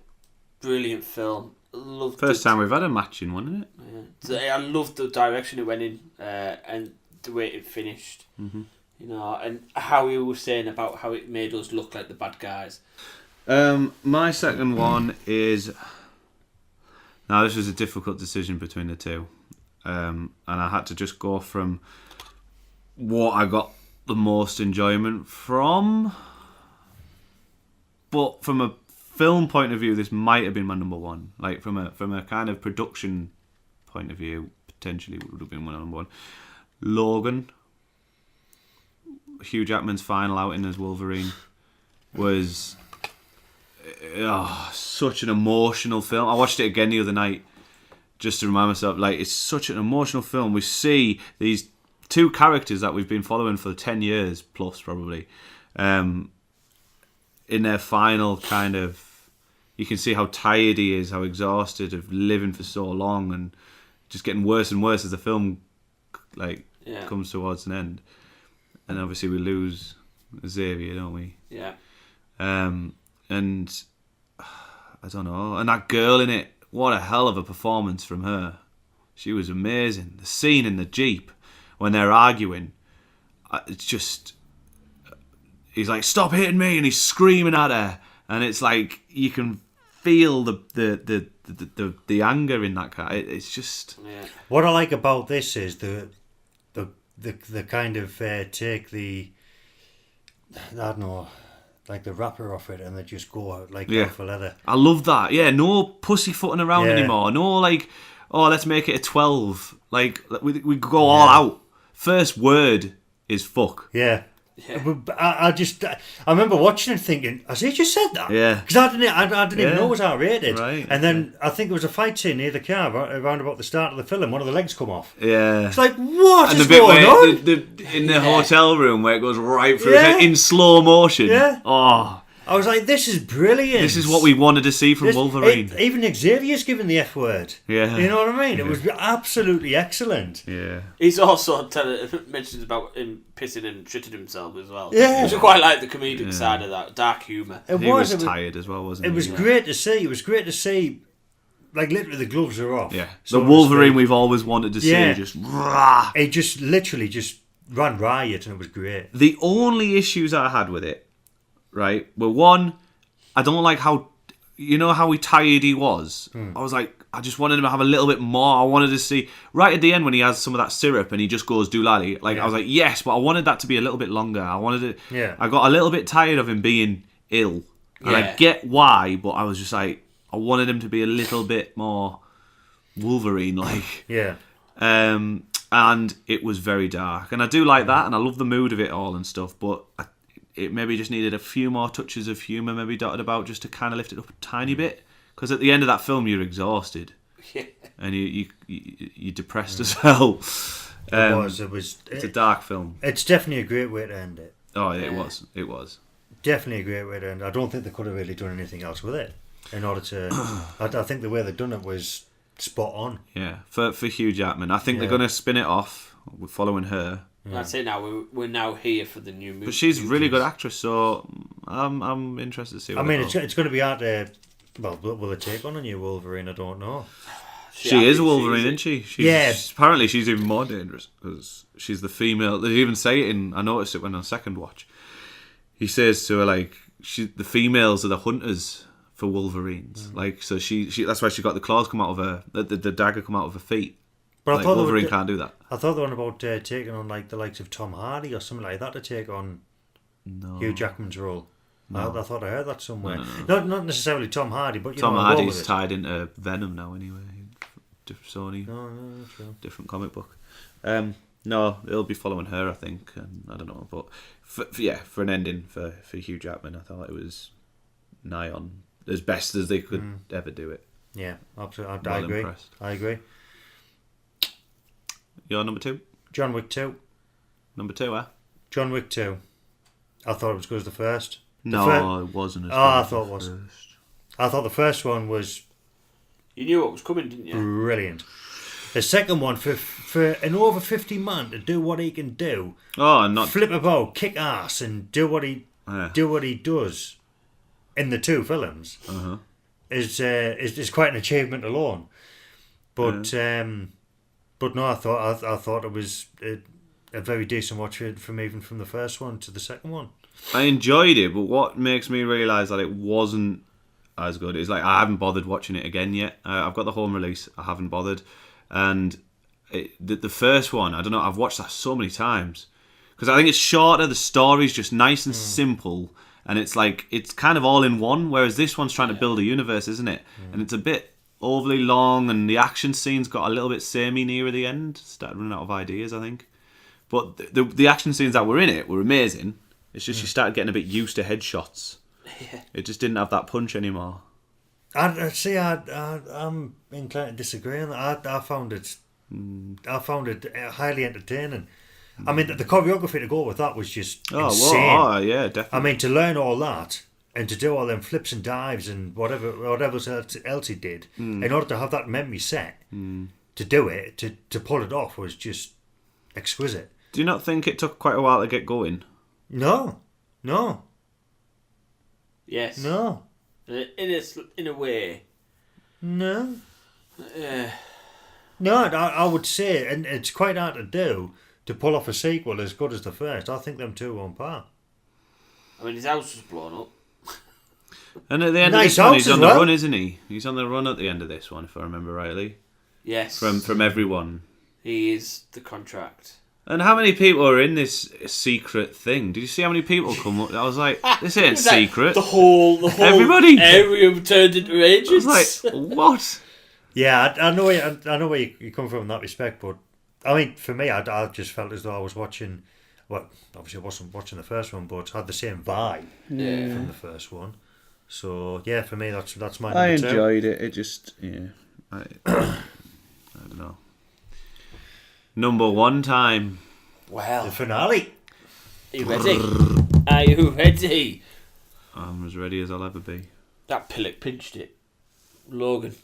brilliant film. Loved First time we've had a matching one, isn't it? Yeah. So I loved the direction it went in and the way it finished. Mm-hmm. You know, and how you were saying about how it made us look like the bad guys. My second one is... Now, this was a difficult decision between the two. And I had to just go from what I got the most enjoyment from. But from a film point of view, this might have been my number one. Like, from a kind of production point of view, potentially would have been my number one. Logan. Hugh Jackman's final outing as Wolverine was... such an emotional film. I watched it again the other night just to remind myself, like, it's such an emotional film. We see these two characters that we've been following for 10 years plus probably in their final kind of, you can see how tired he is, how exhausted of living for so long, and just getting worse and worse as the film comes towards an end. And obviously we lose Xavier, don't we? Yeah. And I don't know. And that girl in it, what a hell of a performance from her. She was amazing. The scene in the Jeep when they're arguing, it's just... He's like, stop hitting me, and he's screaming at her. And it's like, you can feel the anger in that car. It's just... Yeah. What I like about this is the kind of take the... I don't know... like the wrapper off it, and they just go out like that for leather. I love that. Yeah, no pussyfooting around anymore. No, like, oh, let's make it a 12. Like, we go all out. First word is fuck. Yeah. I remember watching it thinking, has he just said that? Yeah. Because I didn't even know it was R-rated. Right. And then I think there was a fight scene near the car around about the start of the film. One of the legs come off. Yeah. It's like, what and is the bit going on? in the hotel room where it goes right through his head in slow motion. Yeah. Oh. I was like, this is brilliant. This is what we wanted to see from Wolverine. Even Xavier's given the F word. Yeah. You know what I mean? It was absolutely excellent. Yeah. He's also mentions about him pissing and shitting himself as well. Yeah. Which I quite like the comedic side of that, dark humour. He was tired as well, wasn't he? It was great to see. It was great to see. Like, literally, the gloves are off. Yeah. The Wolverine we've always wanted to see. Just rah. It just literally just ran riot, and it was great. The only issues I had with it, right, were one, I don't like how, you know how tired he was? I was like, I just wanted him to have a little bit more. I wanted to see, right at the end when he has some of that syrup and he just goes doolally, like, I was like, yes, but I wanted that to be a little bit longer. I got a little bit tired of him being ill. And I get why, but I was just like, I wanted him to be a little bit more Wolverine-like. Yeah. And it was very dark. And I do like that, and I love the mood of it all and stuff, but it maybe just needed a few more touches of humour maybe dotted about just to kind of lift it up a tiny bit. Because at the end of that film, you're exhausted. Yeah. And you're depressed as well. It was. It's a dark film. It's definitely a great way to end it. Oh, it was. It was. Definitely a great way to end it. I don't think they could have really done anything else with it. In order to... I think the way they've done it was spot on. Yeah, for Hugh Jackman. I think they're going to spin it off. We're following her. That's it now. We're now here for the new movie. But she's a really good actress, so I'm interested to see what it's going to be hard to... Well, will they take on a new Wolverine? I don't know. She is Wolverine, isn't she? Apparently she's even more dangerous because she's the female. They even say it I noticed it when on second watch. He says to her, like, the females are the hunters for Wolverines. Like, so she that's why she got the claws come out of her, the dagger come out of her feet. But like, Wolverine can't do that. I thought they were about taking on like the likes of Tom Hardy or something like that to take on Hugh Jackman's role. No. I thought I heard that somewhere. No. Not necessarily Tom Hardy, but Tom Hardy's tied into Venom now anyway. Sony, true. Different comic book. No, it'll be following her, I think. And I don't know, but for an ending for Hugh Jackman, I thought it was nigh on as best as they could ever do it. Yeah, absolutely. I agree. Impressed. I agree. Your number 2? John Wick 2. Number 2, John Wick 2. I thought it was good as the first. It wasn't as good I thought it was. I thought the first one was... You knew what was coming, didn't you? Brilliant. The second one, for an over 50 man to do what he can do, flip about, kick ass, and do what he does in the two films, is quite an achievement alone. But no, I thought it was a very decent watch from even from the first one to the second one. I enjoyed it, but what makes me realise that it wasn't as good is, like, I haven't bothered watching it again yet. I've got the home release. I haven't bothered. And the first one, I don't know, I've watched that so many times. Because I think it's shorter, the story's just nice and simple. And it's like, it's kind of all in one. Whereas this one's trying to build a universe, isn't it? And it's a bit overly long. And the action scenes got a little bit samey near the end. Started running out of ideas, I think. But the action scenes that were in it were amazing. It's just you started getting a bit used to headshots. Yeah. It just didn't have that punch anymore. I'm inclined to disagree on that. I found it highly entertaining. I mean, the choreography to go with that was just insane. Oh, yeah, definitely. I mean, to learn all that and to do all them flips and dives and whatever else he did, in order to have that memory set, to do it, to pull it off was just exquisite. Do you not think it took quite a while to get going? No. Yes. No. In a way. No. No, I would say, and it's quite hard to do, to pull off a sequel as good as the first. I think them two are on par. I mean, his house was blown up. And at the end of this one, he's on the run, isn't he? He's on the run at the end of this one, if I remember rightly. Yes. From everyone. He is the contract. And how many people are in this secret thing? Did you see how many people come up? I was like, this ain't secret. The whole everybody. Area turned into agents. I was like, what? Yeah, I know where you come from in that respect, but I mean, for me, I just felt as though I was watching. Well, obviously, I wasn't watching the first one, but had the same vibe from the first one. So yeah, for me, that's my number I enjoyed it. It just I don't know. Number 1 time. Well, the finale. Are you ready? Are you ready? I'm as ready as I'll ever be. That Pillock pinched it. Logan.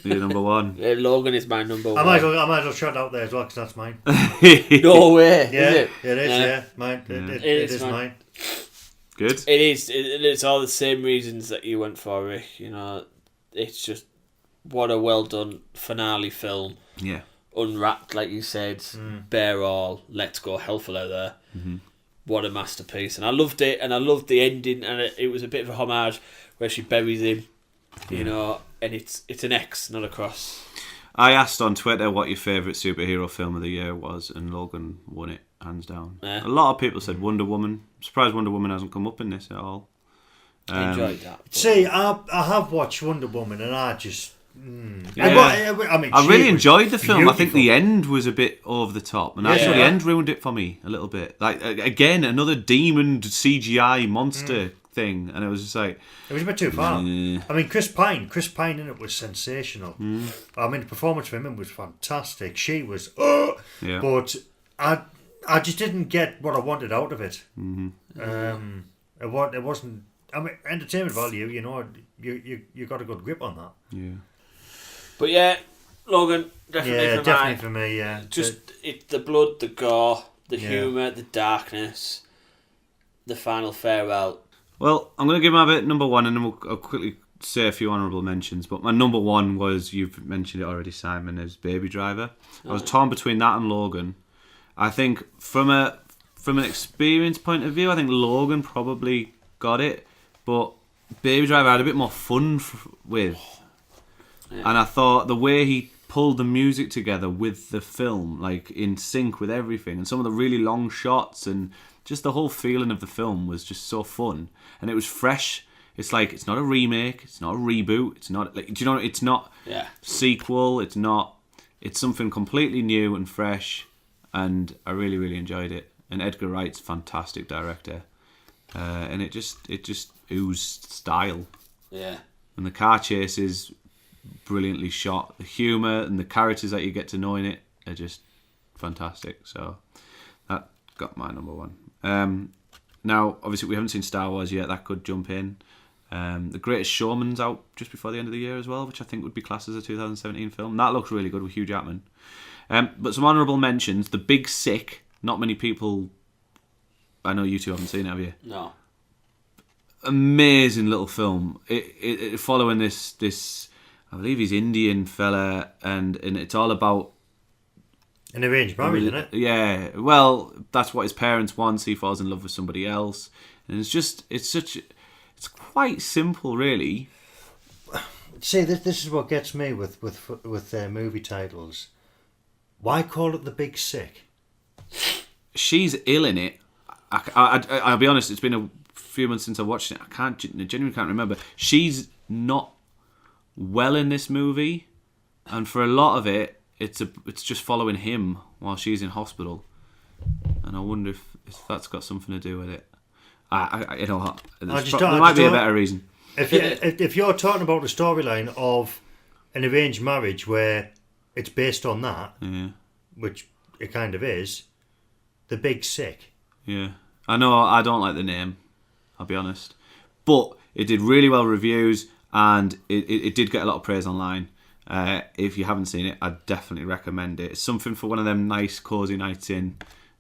You're number one. Yeah, Logan is my number one. I might as well shut out there as well because that's mine. No way. Yeah, is it? It is. Yeah, mine. It is mine. Good. It is. It's all the same reasons that you went for, Rick. You know, it's just what a well done finale film. Yeah. Unwrapped, like you said, bare all. Let's go hellful out there. Mm-hmm. What a masterpiece! And I loved it, and I loved the ending, and it was a bit of a homage where she buries him. You know, and it's an X, not a cross. I asked on Twitter what your favourite superhero film of the year was, and Logan won it, hands down. Yeah. A lot of people said Wonder Woman. I'm surprised Wonder Woman hasn't come up in this at all. I enjoyed that. But... See, I have watched Wonder Woman, and I just... Yeah. I really enjoyed the film. I think the end was a bit over the top, and actually the end ruined it for me a little bit. Like, again, another demon CGI monster thing, and it was just like... It was a bit too far. I mean, Chris Pine in it was sensational. I mean, the performance from him was fantastic. She was... But I just didn't get what I wanted out of it. It wasn't... I mean, entertainment value, you know, you got a good grip on that. Yeah. But yeah, Logan, definitely for me, yeah. Just the blood, the gore, the humour, the darkness, the final farewell. Well, I'm going to give my bit number one, and then I'll quickly say a few honourable mentions. But my number one was, you've mentioned it already, Simon, is Baby Driver. I was torn between that and Logan. I think from an experience point of view, I think Logan probably got it, but Baby Driver I had a bit more fun with. Yeah. And I thought the way he pulled the music together with the film, like in sync with everything, and some of the really long shots, and just the whole feeling of the film was just so fun, and it was fresh. It's like, it's not a remake, it's not a reboot, it's not like, do you know, it's not sequel, it's something completely new and fresh, and I really, really enjoyed it. And Edgar Wright's a fantastic director, and it just oozed style. Yeah. And the car chases, brilliantly shot. The humour and the characters that you get to know in it are just fantastic. So that got my number one. Now, obviously, we haven't seen Star Wars yet. That could jump in. The Greatest Showman's out just before the end of the year as well, which I think would be classed as a 2017 film. That looks really good with Hugh Jackman. But some honourable mentions. The Big Sick. Not many people... I know you two haven't seen it, have you? No. Amazing little film. It following this I believe he's Indian fella, and it's all about an arranged marriage, isn't it? Yeah. Well, that's what his parents want. So he falls in love with somebody else, and it's quite simple, really. See, this is what gets me with movie titles. Why call it The Big Sick? She's ill in it. I'll be honest. It's been a few months since I watched it. I genuinely can't remember. She's not well in this movie, and for a lot of it, it's just following him while she's in hospital, and I wonder if that's got something to do with it. There might be a better reason. If you're talking about the storyline of an arranged marriage where it's based on that, which it kind of is, The Big Sick. Yeah, I know. I don't like the name, I'll be honest, but it did really well reviews, and it did get a lot of praise online. If you haven't seen it, I'd definitely recommend it. It's something for one of them nice, cosy nights in,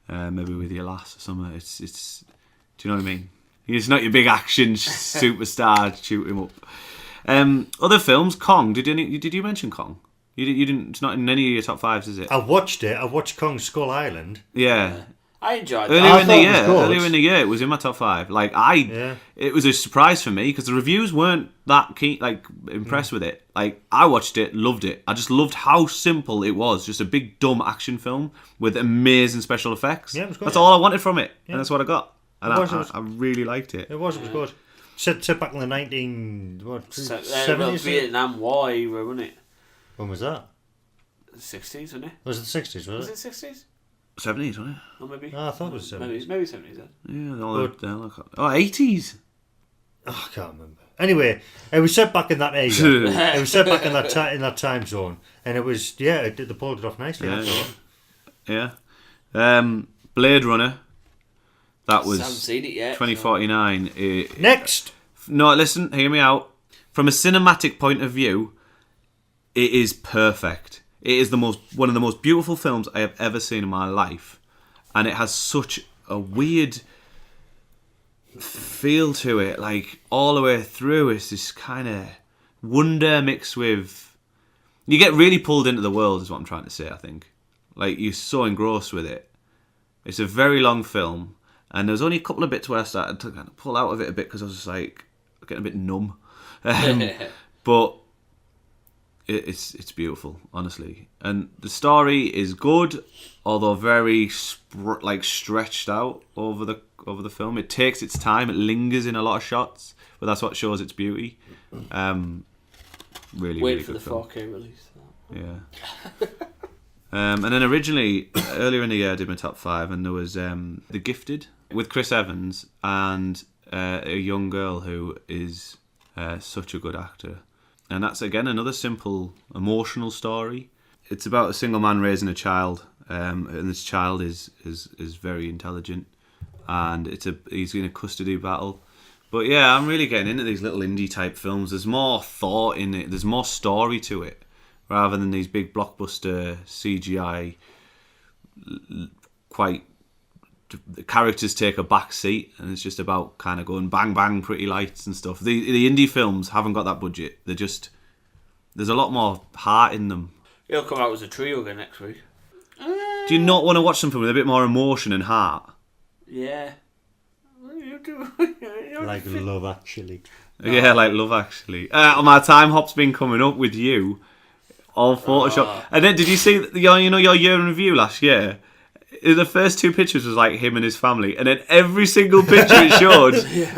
maybe with your lass or something. It's do you know what I mean? It's not your big action superstar shoot him up. Other films, Kong. Did you mention Kong? You didn't. It's not in any of your top fives, is it? I watched it. I watched Kong Skull Island. Yeah. I enjoyed that. Earlier in the year, it was in my top five. It was a surprise for me because the reviews weren't that keen, impressed with it. Like, I watched it, loved it. I just loved how simple it was. Just a big dumb aaction film with amazing special effects. Yeah, it was good. That's all I wanted from it, and that's what I got. And I really liked it. It was good. Set back in the 70s. Vietnam War era, wasn't it? When was that? The 60s, wasn't it? Was it the 60s? Was it 60s? 70s, wasn't it? Or maybe. I thought it was 70s. Maybe 70s then. Yeah, 80s. Oh, I can't remember. Anyway, it was set back in that area. It was set back in that time zone, and it was they pulled it off nicely. Yeah. Blade Runner. That was I haven't seen it yet. 2049. Next. No, listen, hear me out. From a cinematic point of view, it is perfect. It is one of the most beautiful films I have ever seen in my life. And it has such a weird feel to it. Like, all the way through, it's this kind of wonder mixed with... You get really pulled into the world, is what I'm trying to say, I think. Like, you're so engrossed with it. It's a very long film. And there was only a couple of bits where I started to kind of pull out of it a bit because I was just like getting a bit numb. But it's beautiful, honestly. And the story is good, although very stretched out over the film. It takes its time. It lingers in a lot of shots, but that's what shows its beauty. Really, Wait really for good the film. 4K release. Yeah. And then originally, earlier in the year, I did my top 5, and there was The Gifted with Chris Evans and a young girl who is such a good actor. And that's, again, another simple, emotional story. It's about a single man raising a child, and this child is very intelligent, and he's in a custody battle. But yeah, I'm really getting into these little indie-type films. There's more thought in it. There's more story to it, rather than these big blockbuster CGI, the characters take a back seat, and it's just about kind of going bang bang, pretty lights and stuff. The indie films haven't got that budget. There's a lot more heart in them. It'll come out as a trio again next week. Do you not want to watch something with a bit more emotion and heart? Yeah. What are you doing? Like Love Actually. Yeah, like Love Actually. My time hop's been coming up with you, all Photoshop. And then did you see your year in review last year? The first 2 pictures was like him and his family, and then every single picture it showed,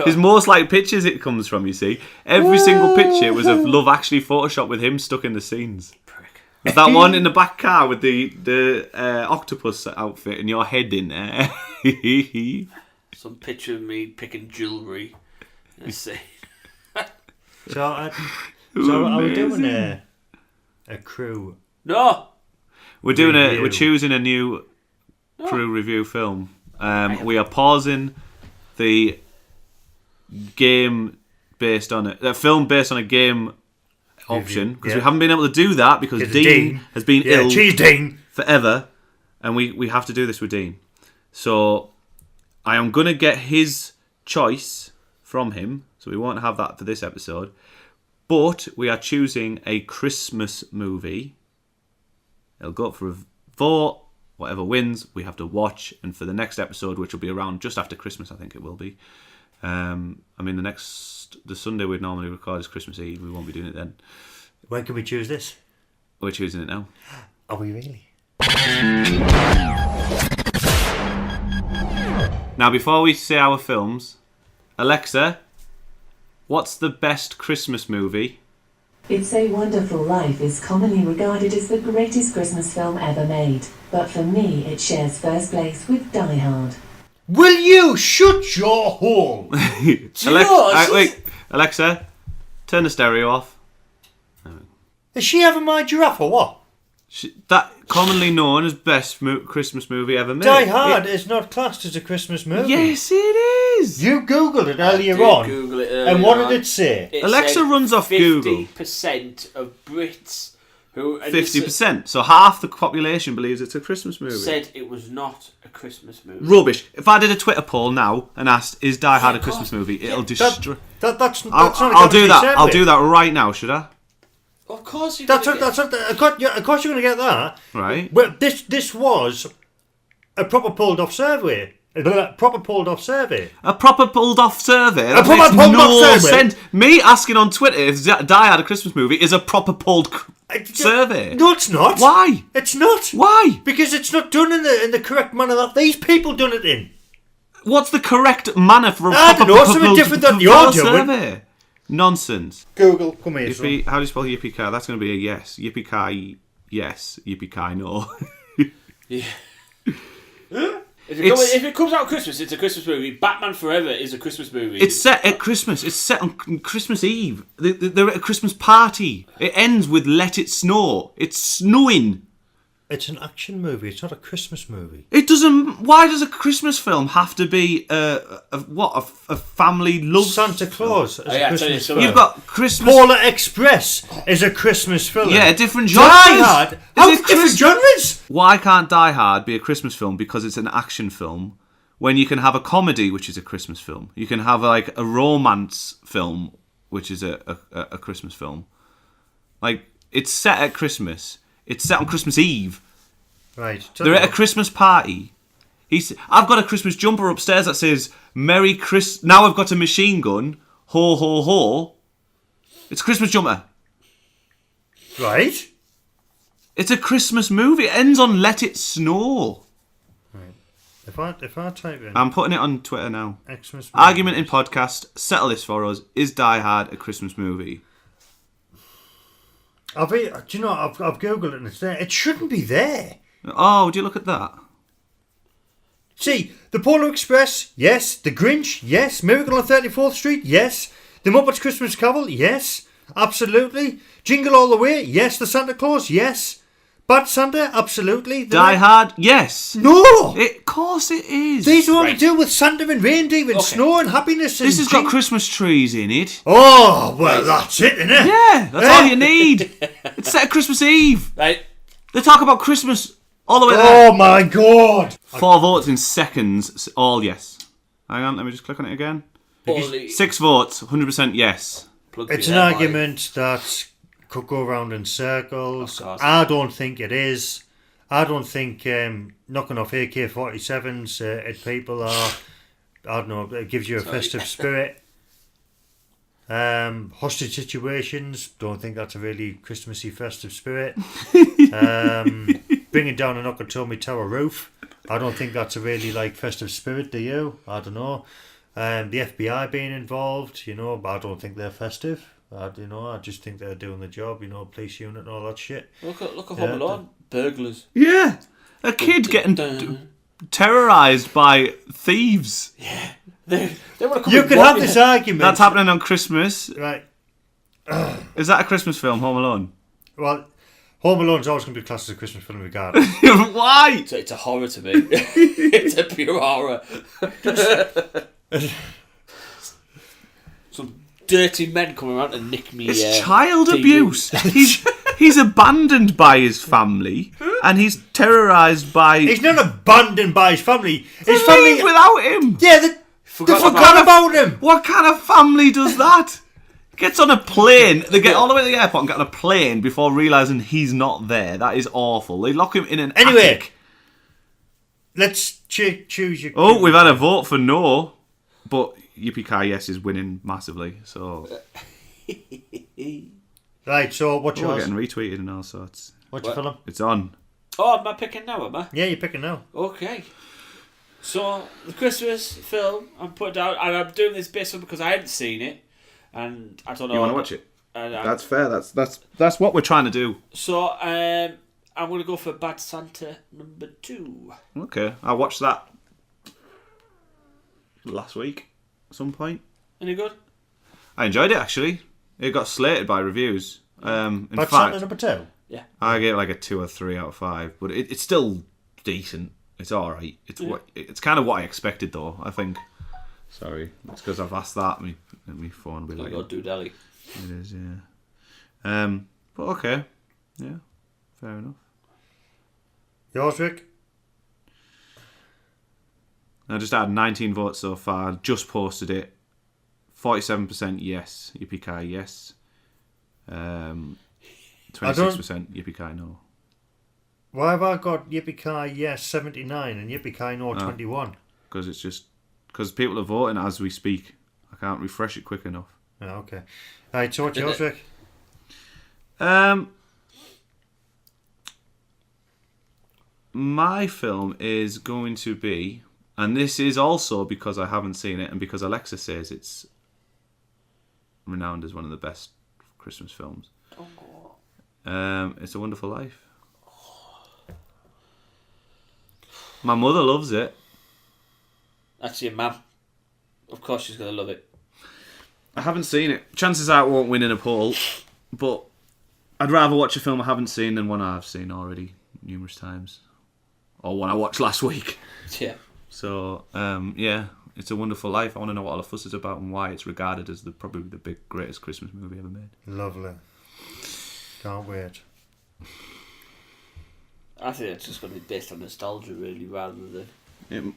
his most liked pictures it comes from, you see. Every single picture was of Love Actually Photoshop with him stuck in the scenes. Prick. There's that one in the back car with the octopus outfit and your head in there. Some picture of me picking jewellery. Let's see. So are we doing a crew? No! We're choosing a new crew review film. We are pausing the game based on a film based on a game option because we haven't been able to do that because Dean has been ill forever, and we have to do this with Dean. So I am going to get his choice from him, so we won't have that for this episode, but we are choosing a Christmas movie. It'll go up for a vote. Whatever wins, we have to watch. And for the next episode, which will be around just after Christmas, I think it will be. The Sunday we'd normally record is Christmas Eve. We won't be doing it then. When can we choose this? We're choosing it now. Are we really? Now, before we say our films, Alexa, what's the best Christmas movie? It's a Wonderful Life is commonly regarded as the greatest Christmas film ever made, but for me it shares first place with Die Hard. Will you shut your hole? Wait, Alexa, turn the stereo off. Is she having my giraffe or what? That commonly known as best Christmas movie ever made. Die Hard is not classed as a Christmas movie. Yes, it is. You googled it earlier on. Google it earlier and what on. did it say? Alexa runs off Google. 50% of Brits who 50%. So half the population believes it's a Christmas movie. Said it was not a Christmas movie. Rubbish. If I did a Twitter poll now and asked, "Is Die Hard a Christmas movie?" It'll destroy. That's I'll do that. I'll do that right now. Should I? Of course you. Of course you're going to get that. Right. Well, this was a proper pulled off survey. A proper pulled off survey. That makes no sense. Me asking on Twitter if Die Hard a Christmas movie is a proper pulled survey. No, it's not. Why? It's not. Why? Because it's not done in the correct manner that these people done it in. What's the correct manner for a I proper don't know, something different than you're doing. survey? Nonsense. Google, come here. Yippee, how do you spell yippee-ki? That's going to be a yes. Yippee-ki, yes. Yippee-ki, no. Yeah. If it comes out Christmas, it's a Christmas movie. Batman Forever is a Christmas movie. It's set at Christmas. It's set on Christmas Eve. They're at a Christmas party. It ends with "Let It Snow." It's snowing. It's an action movie. It's not a Christmas movie. It doesn't. Why does a Christmas film have to be a family love? Santa Claus is a Christmas film. You've got Christmas. Polar Express is a Christmas film. Yeah, different genres. Die Hard. How different genres? Why can't Die Hard be a Christmas film? Because it's an action film. When you can have a comedy, which is a Christmas film, you can have like a romance film, which is a Christmas film. Like, it's set at Christmas. It's set on Christmas Eve. Right. They're at a Christmas party. I've got a Christmas jumper upstairs that says "Merry Chris." Now I've got a machine gun. Ho ho ho! It's a Christmas jumper. Right. It's a Christmas movie. It ends on "Let It Snow." Right. If I type in, I'm putting it on Twitter now. Xmas Argument in podcast. Settle this for us. Is Die Hard a Christmas movie? Do you know? I've googled it and it's there. It shouldn't be there. Oh, would you look at that? See, the Polar Express, yes. The Grinch, yes. Miracle on 34th Street, yes. The Muppets Christmas Carol, yes. Absolutely. Jingle All the Way, yes. The Santa Claus, yes. Bad Santa, absolutely. Die Hard, yes. No! Of course it is. These are all to do with Santa and reindeer and snow and happiness. And this has got Christmas trees in it. Oh, well, that's it, isn't it? Yeah, that's all you need. It's set at Christmas Eve. Right. They talk about Christmas all the way there. Oh, my God. 4 votes in seconds, all yes. Hang on, let me just click on it again. 6 votes, 100% yes. It's an argument that could go around in circles. I don't think it is. I don't think knocking off AK-47s at people are, I don't know, it gives you a festive spirit. Hostage situations, don't think that's a really Christmassy festive spirit. Bringing down a Nakatomi Tower roof, I don't think that's a really like festive spirit, do you? I don't know. The FBI being involved, you know, I don't think they're festive. I just think they're doing the job, you know, police unit and all that shit. Look at Home Alone. Burglars. Yeah. A kid getting terrorised by thieves. Yeah. They want to come. You can have this argument. That's happening on Christmas. Right. Is that a Christmas film, Home Alone? Well, Home Alone's always going to be classed as a Christmas film regardless. Why? It's a horror to me. It's a pure horror. Some dirty men come around and nick me. It's child TV. abuse. He's abandoned by his family and he's terrorised by. He's not abandoned by his family. His They family leave without him. Yeah, they forgot about him. What kind of family does that? Gets on a plane. They get all the way to the airport and get on a plane before realising he's not there. That is awful. They lock him in an attic. Let's choose your. Oh, we've had a vote for no, but Yippee Yes is winning massively. So right. So what's we're yours? getting retweeted and all sorts. What's your film? It's on. Oh, am I picking now, am I? Yeah, you're picking now. Okay. So, the Christmas film, I'm putting down, and I'm doing this based on because I hadn't seen it, and I don't know. You want to watch it? And That's fair. That's what we're trying to do. So, I'm going to go for Bad Santa number 2. Okay, I watched that last week at some point. Any good? I enjoyed it actually. It got slated by reviews. In Bad fact, Santa number 2. Yeah. I gave it like a 2 or 3 out of 5, but it's still decent. It's all right. It's kind of what I expected though. I think. Sorry, it's because I've asked that. Me phone will be like. Got do Delhi. It is, yeah. But okay, yeah, fair enough. Yours, Rick? I just had 19 votes so far. Just posted it. 47% yes. Yippee yes. 26% Yippee no. Why have I got Yippee yes 79 and Yippee no 21? Because it's just because people are voting as we speak. I can't refresh it quick enough. Oh, okay. Right, so what's yours, Rick? My film is going to be, and this is also because I haven't seen it and because Alexa says it's renowned as one of the best Christmas films. It's A Wonderful Life. My mother loves it. That's your mum. Of course she's going to love it. I haven't seen it. Chances are it won't win in a poll, but I'd rather watch a film I haven't seen than one I've seen already. numerous times, or one I watched last week. Yeah. So yeah, It's a Wonderful Life. I want to know what all the fuss is about and why it's regarded as probably the greatest Christmas movie ever made. Lovely. Can't wait. I think it's just going to be based on nostalgia, really, rather than. I don't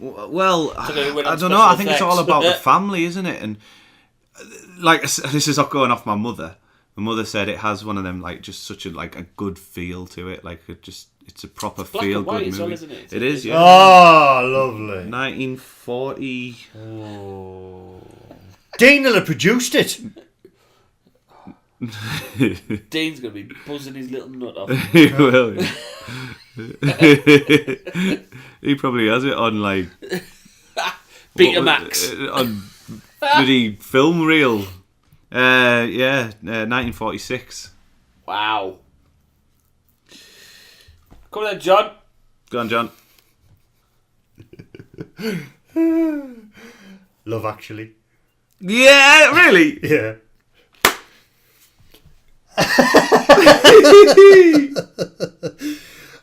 know. I think it's all about the family, isn't it? And like, this is not going off my mother. My mother said it has one of them, like, just such a good feel to it. Like, it's a proper feel good movie. Well, isn't it? It is, yeah. Oh, lovely. 1940. Oh. Dean will have produced it. Dean's going to be buzzing his little nut off. He will. Yeah. He probably has it on, like, Betamax. On bloody film reel. 1946. Wow. Come on then, John. Go on, John. Love Actually. Yeah, really? Yeah.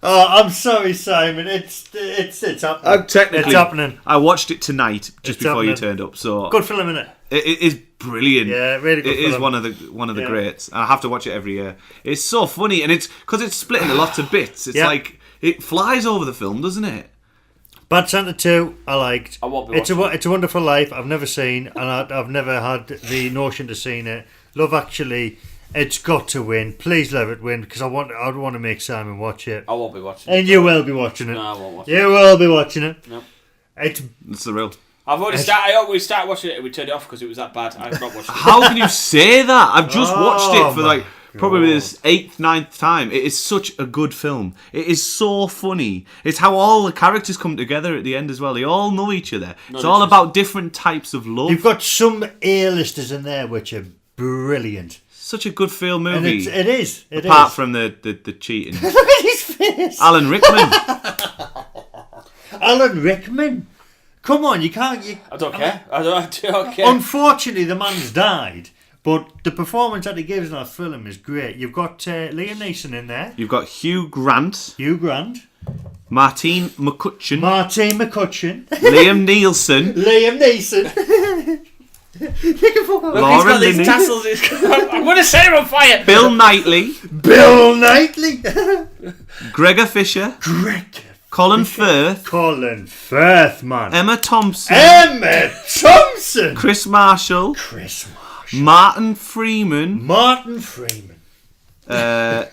Oh, I'm sorry, Simon. It's happening. Technically, it's happening. I watched it tonight just It's before you happening. turned up. So Good film, isn't it? it is brilliant. Yeah, really good It film. is one of the Yeah. greats. And I have to watch it every year. It's so funny, and it's because it's split into lots of bits. It's Yeah. like it flies over the film, doesn't it? Bad Santa 2, I liked. I won't be It's watching a Wonderful Life. I've never seen, and I've never had the notion to seen it. Love Actually, it's got to win. Please let it win, because I want to make Simon watch it. I won't be watching it. And you will be watching it. No, I won't watch it. You will be watching it. No. It's the real. I always started watching it and we turned it off because it was that bad. I've not watched it. How can you say that? I've just watched it for my like probably God. this 8th, 9th time. It is such a good film. It is so funny. It's how all the characters come together at the end as well. They all know each other. It's all about different types of love. You've got some A-listers in there which are brilliant. Such a good film And movie. it is. Apart from the cheating. Look at his face. Alan Rickman. Alan Rickman. Come on, you can't. I don't care. I don't care. Unfortunately, the man's died, but the performance that he gives in that film is great. You've got Liam Neeson in there. You've got Hugh Grant. Hugh Grant. Martine McCutcheon. Martine McCutcheon. Liam Neeson. Liam Neeson. You can fuck off. Look, he's Laura got these Linney. tassels. I'm going to set him on fire. Bill Knightley. Bill Knightley. Gregor Fisher. Greg. Colin Firth. Colin Firth, man. Emma Thompson. Emma Thompson. Chris Marshall. Chris Marshall. Martin Freeman. Martin Freeman. That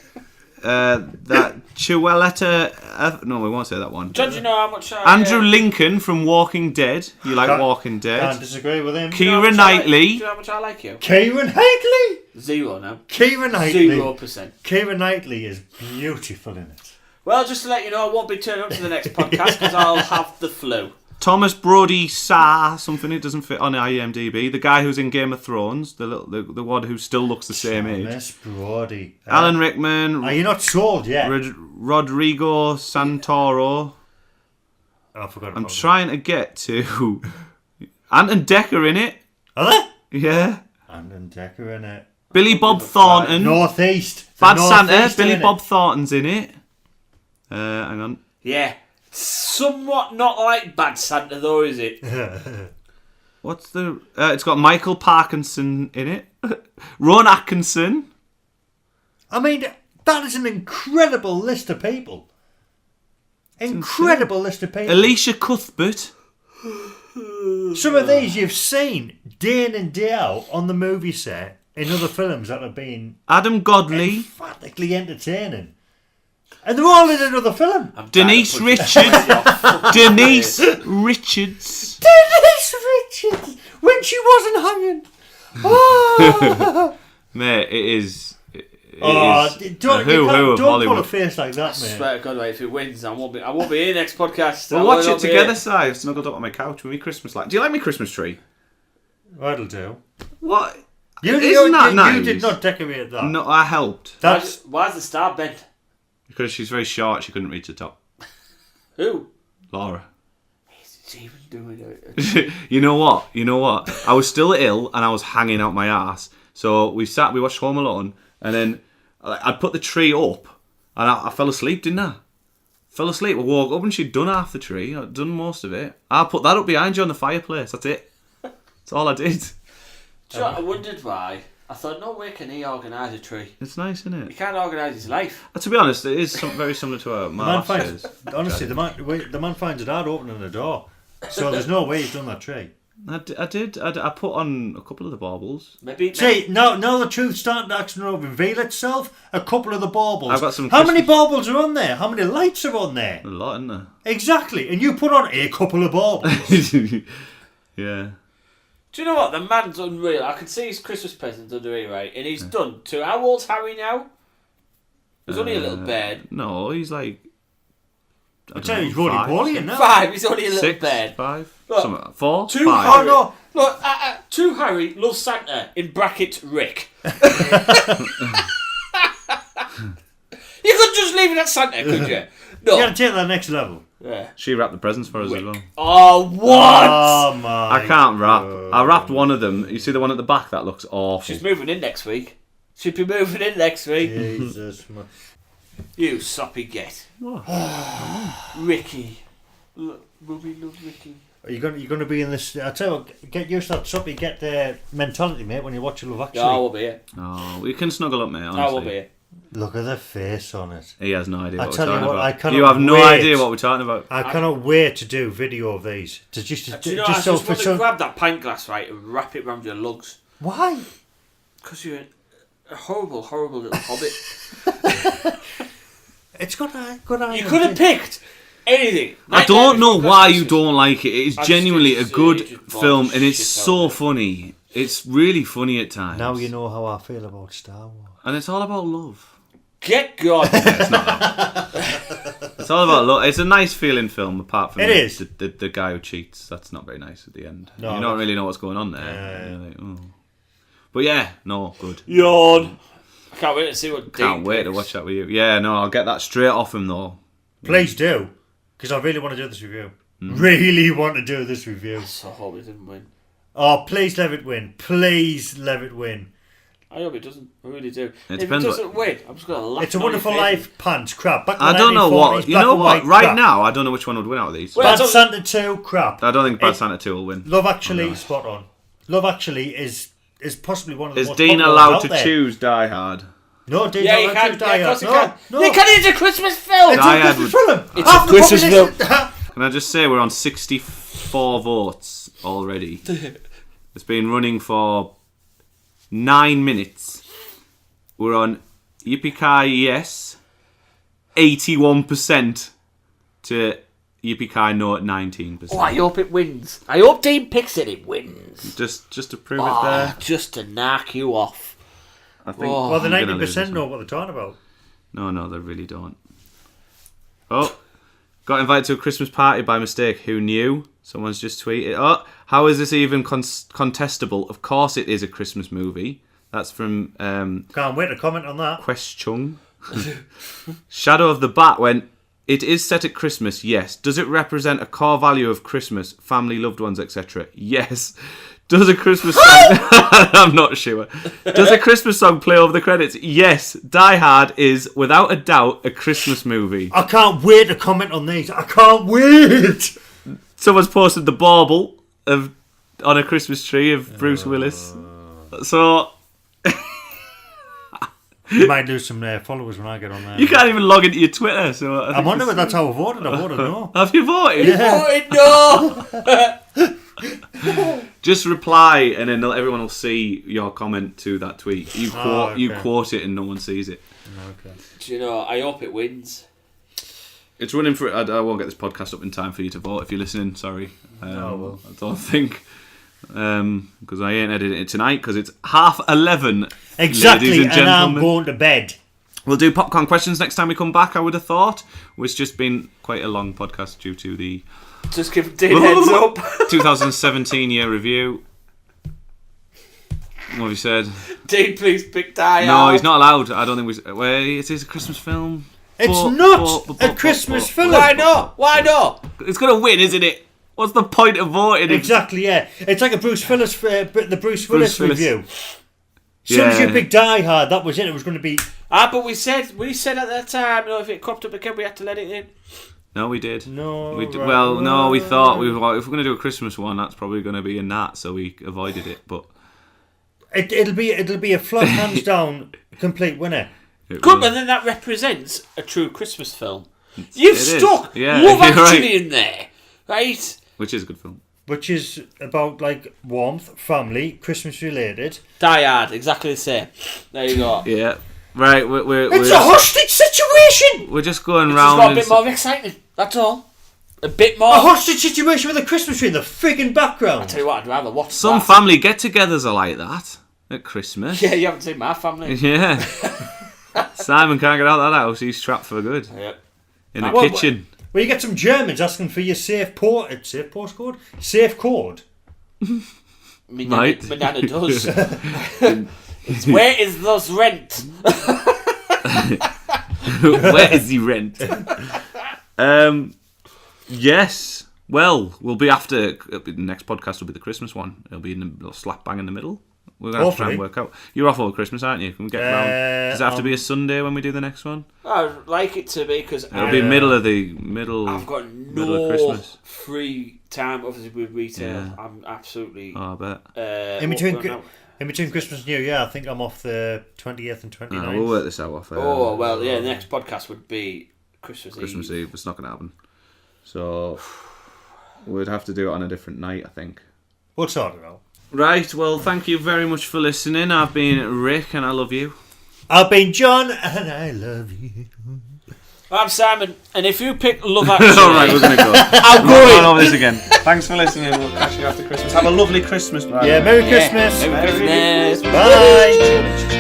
Chiwetello. No, we won't say that one. John, do you know how much Andrew Lincoln from Walking Dead. You like Can't- Walking Can't Dead? disagree with him. Keira Knightley. Do you know how much I like you? Keira Knightley. 0 now. Keira Knightley. 0%. Keira Knightley is beautiful in it. Well, just to let you know, I won't be turning up to the next podcast because I'll have the flu. Thomas Brody Sarr, something it doesn't fit on IMDb. The guy who's in Game of Thrones, the one who still looks the same age. Thomas Brody. Alan Rickman. Are you not sold yet? Rodrigo Santoro. I forgot about I'm trying to get to Ant and Decker in it. Are they? Yeah. And Decker in it. Billy Bob Thornton. Northeast. Bad Santa. Billy Bob Thornton's in it. Hang on. Yeah. Somewhat not like Bad Santa, though, is it? What's the? It's got Michael Parkinson in it. Ron Atkinson. I mean, that is an incredible list of people. Incredible list of people. Alicia Cuthbert. Some of these you've seen day in and day out on the movie set in other films that have been Adam Godley. emphatically entertaining. And they're all in another film. Denise Richards. Denise Richards. Denise Richards! When she wasn't hanging. Oh, Mate, it is. don't who of pull a Hollywood. face like that, I mate. swear to God, mate, if it wins, I won't be here next podcast. We'll I watch will it not be together, here. Si. I've snuggled up on my couch with my Christmas light. Do you like my Christmas tree? That'll do. What? Isn't that nice? You did not decorate that. No, I helped. Why's the star bent? Because she's very short, she couldn't reach the top. Who? Laura. Is he even doing it? You know what? I was still ill and I was hanging out my ass. So we watched Home Alone, and then I'd put the tree up and I fell asleep, didn't I? Fell asleep. I woke up and she'd done half the tree. I'd done most of it. I put that up behind you on the fireplace. That's it. That's all I did. Do you know what, I wondered why. I thought, no way can he organise a tree. It's nice, isn't He it? can't organise his life. To be honest, it is very similar to our Honestly, the man finds it hard opening the door. So there's no way he's done that tree. I did. I put on a couple of the baubles. See, now the truth's starting to actually reveal itself. A couple of the baubles. I've got some How many baubles are on there? How many lights are on there? A lot, isn't there? Exactly. And you put on a couple of baubles. Yeah. Do you know what? The man's unreal. I can see his Christmas presents under here, right? And he's done two. How old's Harry now? He's only a little bird. No, he's like... I tell you, he's Roddy Paulian now. 5. He's only a little 6, bird. 5, Look, something, 4, 2 5. Harry. Oh no! Look, 2 Harry loves Santa in brackets Rick. You could just leave it at Santa, could you? No. You gotta take that next level. Yeah. She wrapped the presents for us as well. Oh, what? Oh my! I can't wrap. I wrapped one of them. You see the one at the back? That looks awful. She's moving in next week. She'll be moving in next week. Jesus, man. You soppy get. What? Ricky. Ruby loves Ricky. Are you gonna be in this? I tell you what, get used to that something. Get the mentality, mate, when you watch Love Actually. Yeah, I will be here. Oh, we can snuggle up, mate. Honestly. I will be here. Look at the face on it. He has no idea what we're tell you talking what, I about. cannot You have no wait. idea what we're talking about. I cannot wait to do video of these. To just Do you know, I just just for want to some. grab that pint glass, right, and wrap it round your lugs. Why? Because you're a horrible, horrible little hobbit. It's got a good eye. You could have picked anything. I don't know why you don't like it. It's I just genuinely a didn't good see it, just bought film, the and it's shit out so of it. funny. It's really funny at times. Now you know how I feel about Star Wars. And it's all about love. Get God. It's all about love. It's a nice feeling film, apart from It is. the guy who cheats. That's not very nice at the end. No, you don't really know what's going on there. You're like, oh. But yeah, no, good. Yawn. I can't wait to see what Dean Can't wait to picks. watch that with you. Yeah, no, I'll get that straight off him though. Please do, because I really want to do this review. Hmm. Really want to do this review. So I hope it didn't win. Oh, please let it win. Please let it win. I hope it doesn't. I really do. If depends it doesn't win, I'm just going to laugh. It's a in Wonderful your face. Life pants crap. Back in I the don't know 1940s, what. You black know and what? white Right crap. now, I don't know which one would win out of these. Well, Bad that's Santa 2 crap. I don't think Bad Santa 2 will win. Love Actually, spot on. Love Actually is possibly one of the Is most Dean popular allowed ones to out there. choose Die Hard? No, Dean Yeah, not you allowed can. to Die Yeah, of Hard. course you can. No. Because it's a Christmas film. It's Die a Hard Christmas would- film. It's Half a the Christmas population- Can I just say we're on 64 votes already? It's been running for 9 minutes. We're on Yippee-Ki Yes, 81% to Yippee-Ki No at 19%. Oh, I hope it wins. I hope Dean picks it. It wins. Just to prove it there. Just to knock you off. I think. Oh. Well, the I'm gonna lose 90% this know one. what they're talking about. No, they really don't. Oh, got invited to a Christmas party by mistake. Who knew? Someone's just tweeted. Oh, how is this even contestable? Of course it is a Christmas movie. That's from Can't wait to comment on that. Quest Chung. Shadow of the Bat went, it is set at Christmas, yes. Does it represent a core value of Christmas, family, loved ones, etc.? Yes. Does a Christmas song... I'm not sure. Does a Christmas song play over the credits? Yes. Die Hard is, without a doubt, a Christmas movie. I can't wait to comment on these. I can't wait. Someone's posted the bauble on a Christmas tree of Bruce Willis. So... You might lose some followers when I get on there. You can't even log into your Twitter. So I wonder if that's how I voted. I voted no. Have you voted? Oh, no! Just reply, and then everyone will see your comment to that tweet. You quote, okay. you quote it, and no one sees it. Okay. Do you know, I hope it wins. It's running for. I won't get this podcast up in time for you to vote if you're listening. Sorry, well. I don't think because I ain't editing it tonight because it's 11:30. Exactly, ladies and and I'm gentlemen. going to bed. We'll do popcorn questions next time we come back. I would have thought. It's just been quite a long podcast due to the Just give Dean a heads up. 2017 year review. What have you said? Dean, please pick Die No, Hard. he's not allowed. I don't think we. Well, it is a Christmas film. It's not a Christmas film. Why not? Why not? It's gonna win, isn't it? What's the point of voting? Exactly, yeah. It's like a Bruce Willis, the Bruce Willis Willis. review. As soon as you Yeah. picked Die Hard, that was it. It was going to be But we said at that time, if it cropped up again, we had to let it in. No, we did. No. We thought if we're going to do a Christmas one, that's probably going to be in that, so we avoided it. But it'll be a flat hands down complete winner. Good, but then that represents a true Christmas film. You've stuck Yeah, Love Actually right. in there, right? Which is a good film. Which is about like warmth, family, Christmas related. Die Hard, exactly the same. There you go. Yeah. Right, It's a hostage situation! we're just going It's round. just got a bit more exciting, that's all. A bit more. A hostage situation with a Christmas tree in the friggin' background. I'll tell you what, I'd rather watch Some that. family get-togethers are like that at Christmas. Yeah, you haven't seen my family. Yeah. Simon can't get out of that house. He's trapped for good. Yep. In the kitchen. Well, you get some Germans asking for your safe postcode? Safe code? My Right. nana does. It's, where is those rent? Where is the rent? Yes. Well, we'll be after... The next podcast will be the Christmas one. It'll be in the slap bang in the middle. We're going to have to try and work out. You're off over Christmas, aren't you? Can we get round? Does it have to be a Sunday when we do the next one? I'd like it to be, because It'll be middle of Christmas. free time, obviously, with retail. Yeah. I'm absolutely... Oh, I bet. In between Christmas and New Year, I think I'm off the 20th and 29th. We'll work this out off. Oh, well, yeah, the next podcast would be Christmas Eve. It's not going to happen. So, we'd have to do it on a different night, I think. We'll sort it out. Right, well, thank you very much for listening. I've been Rick, and I love you. I've been John, and I love you. I'm Simon, and if you pick Love Actually... Alright, we're going to go. I'm going over this again. Thanks for listening. We'll catch you after Christmas. Have a lovely Christmas, man. Yeah, Merry Christmas. Merry Christmas. Bye.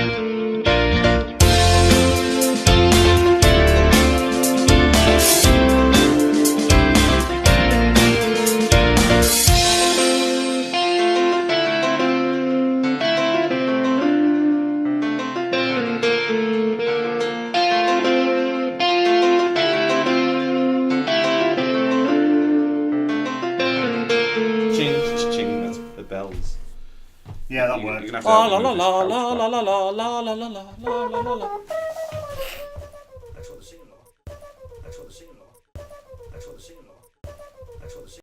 Yeah, that works. La la la la la la la la la la la la la la.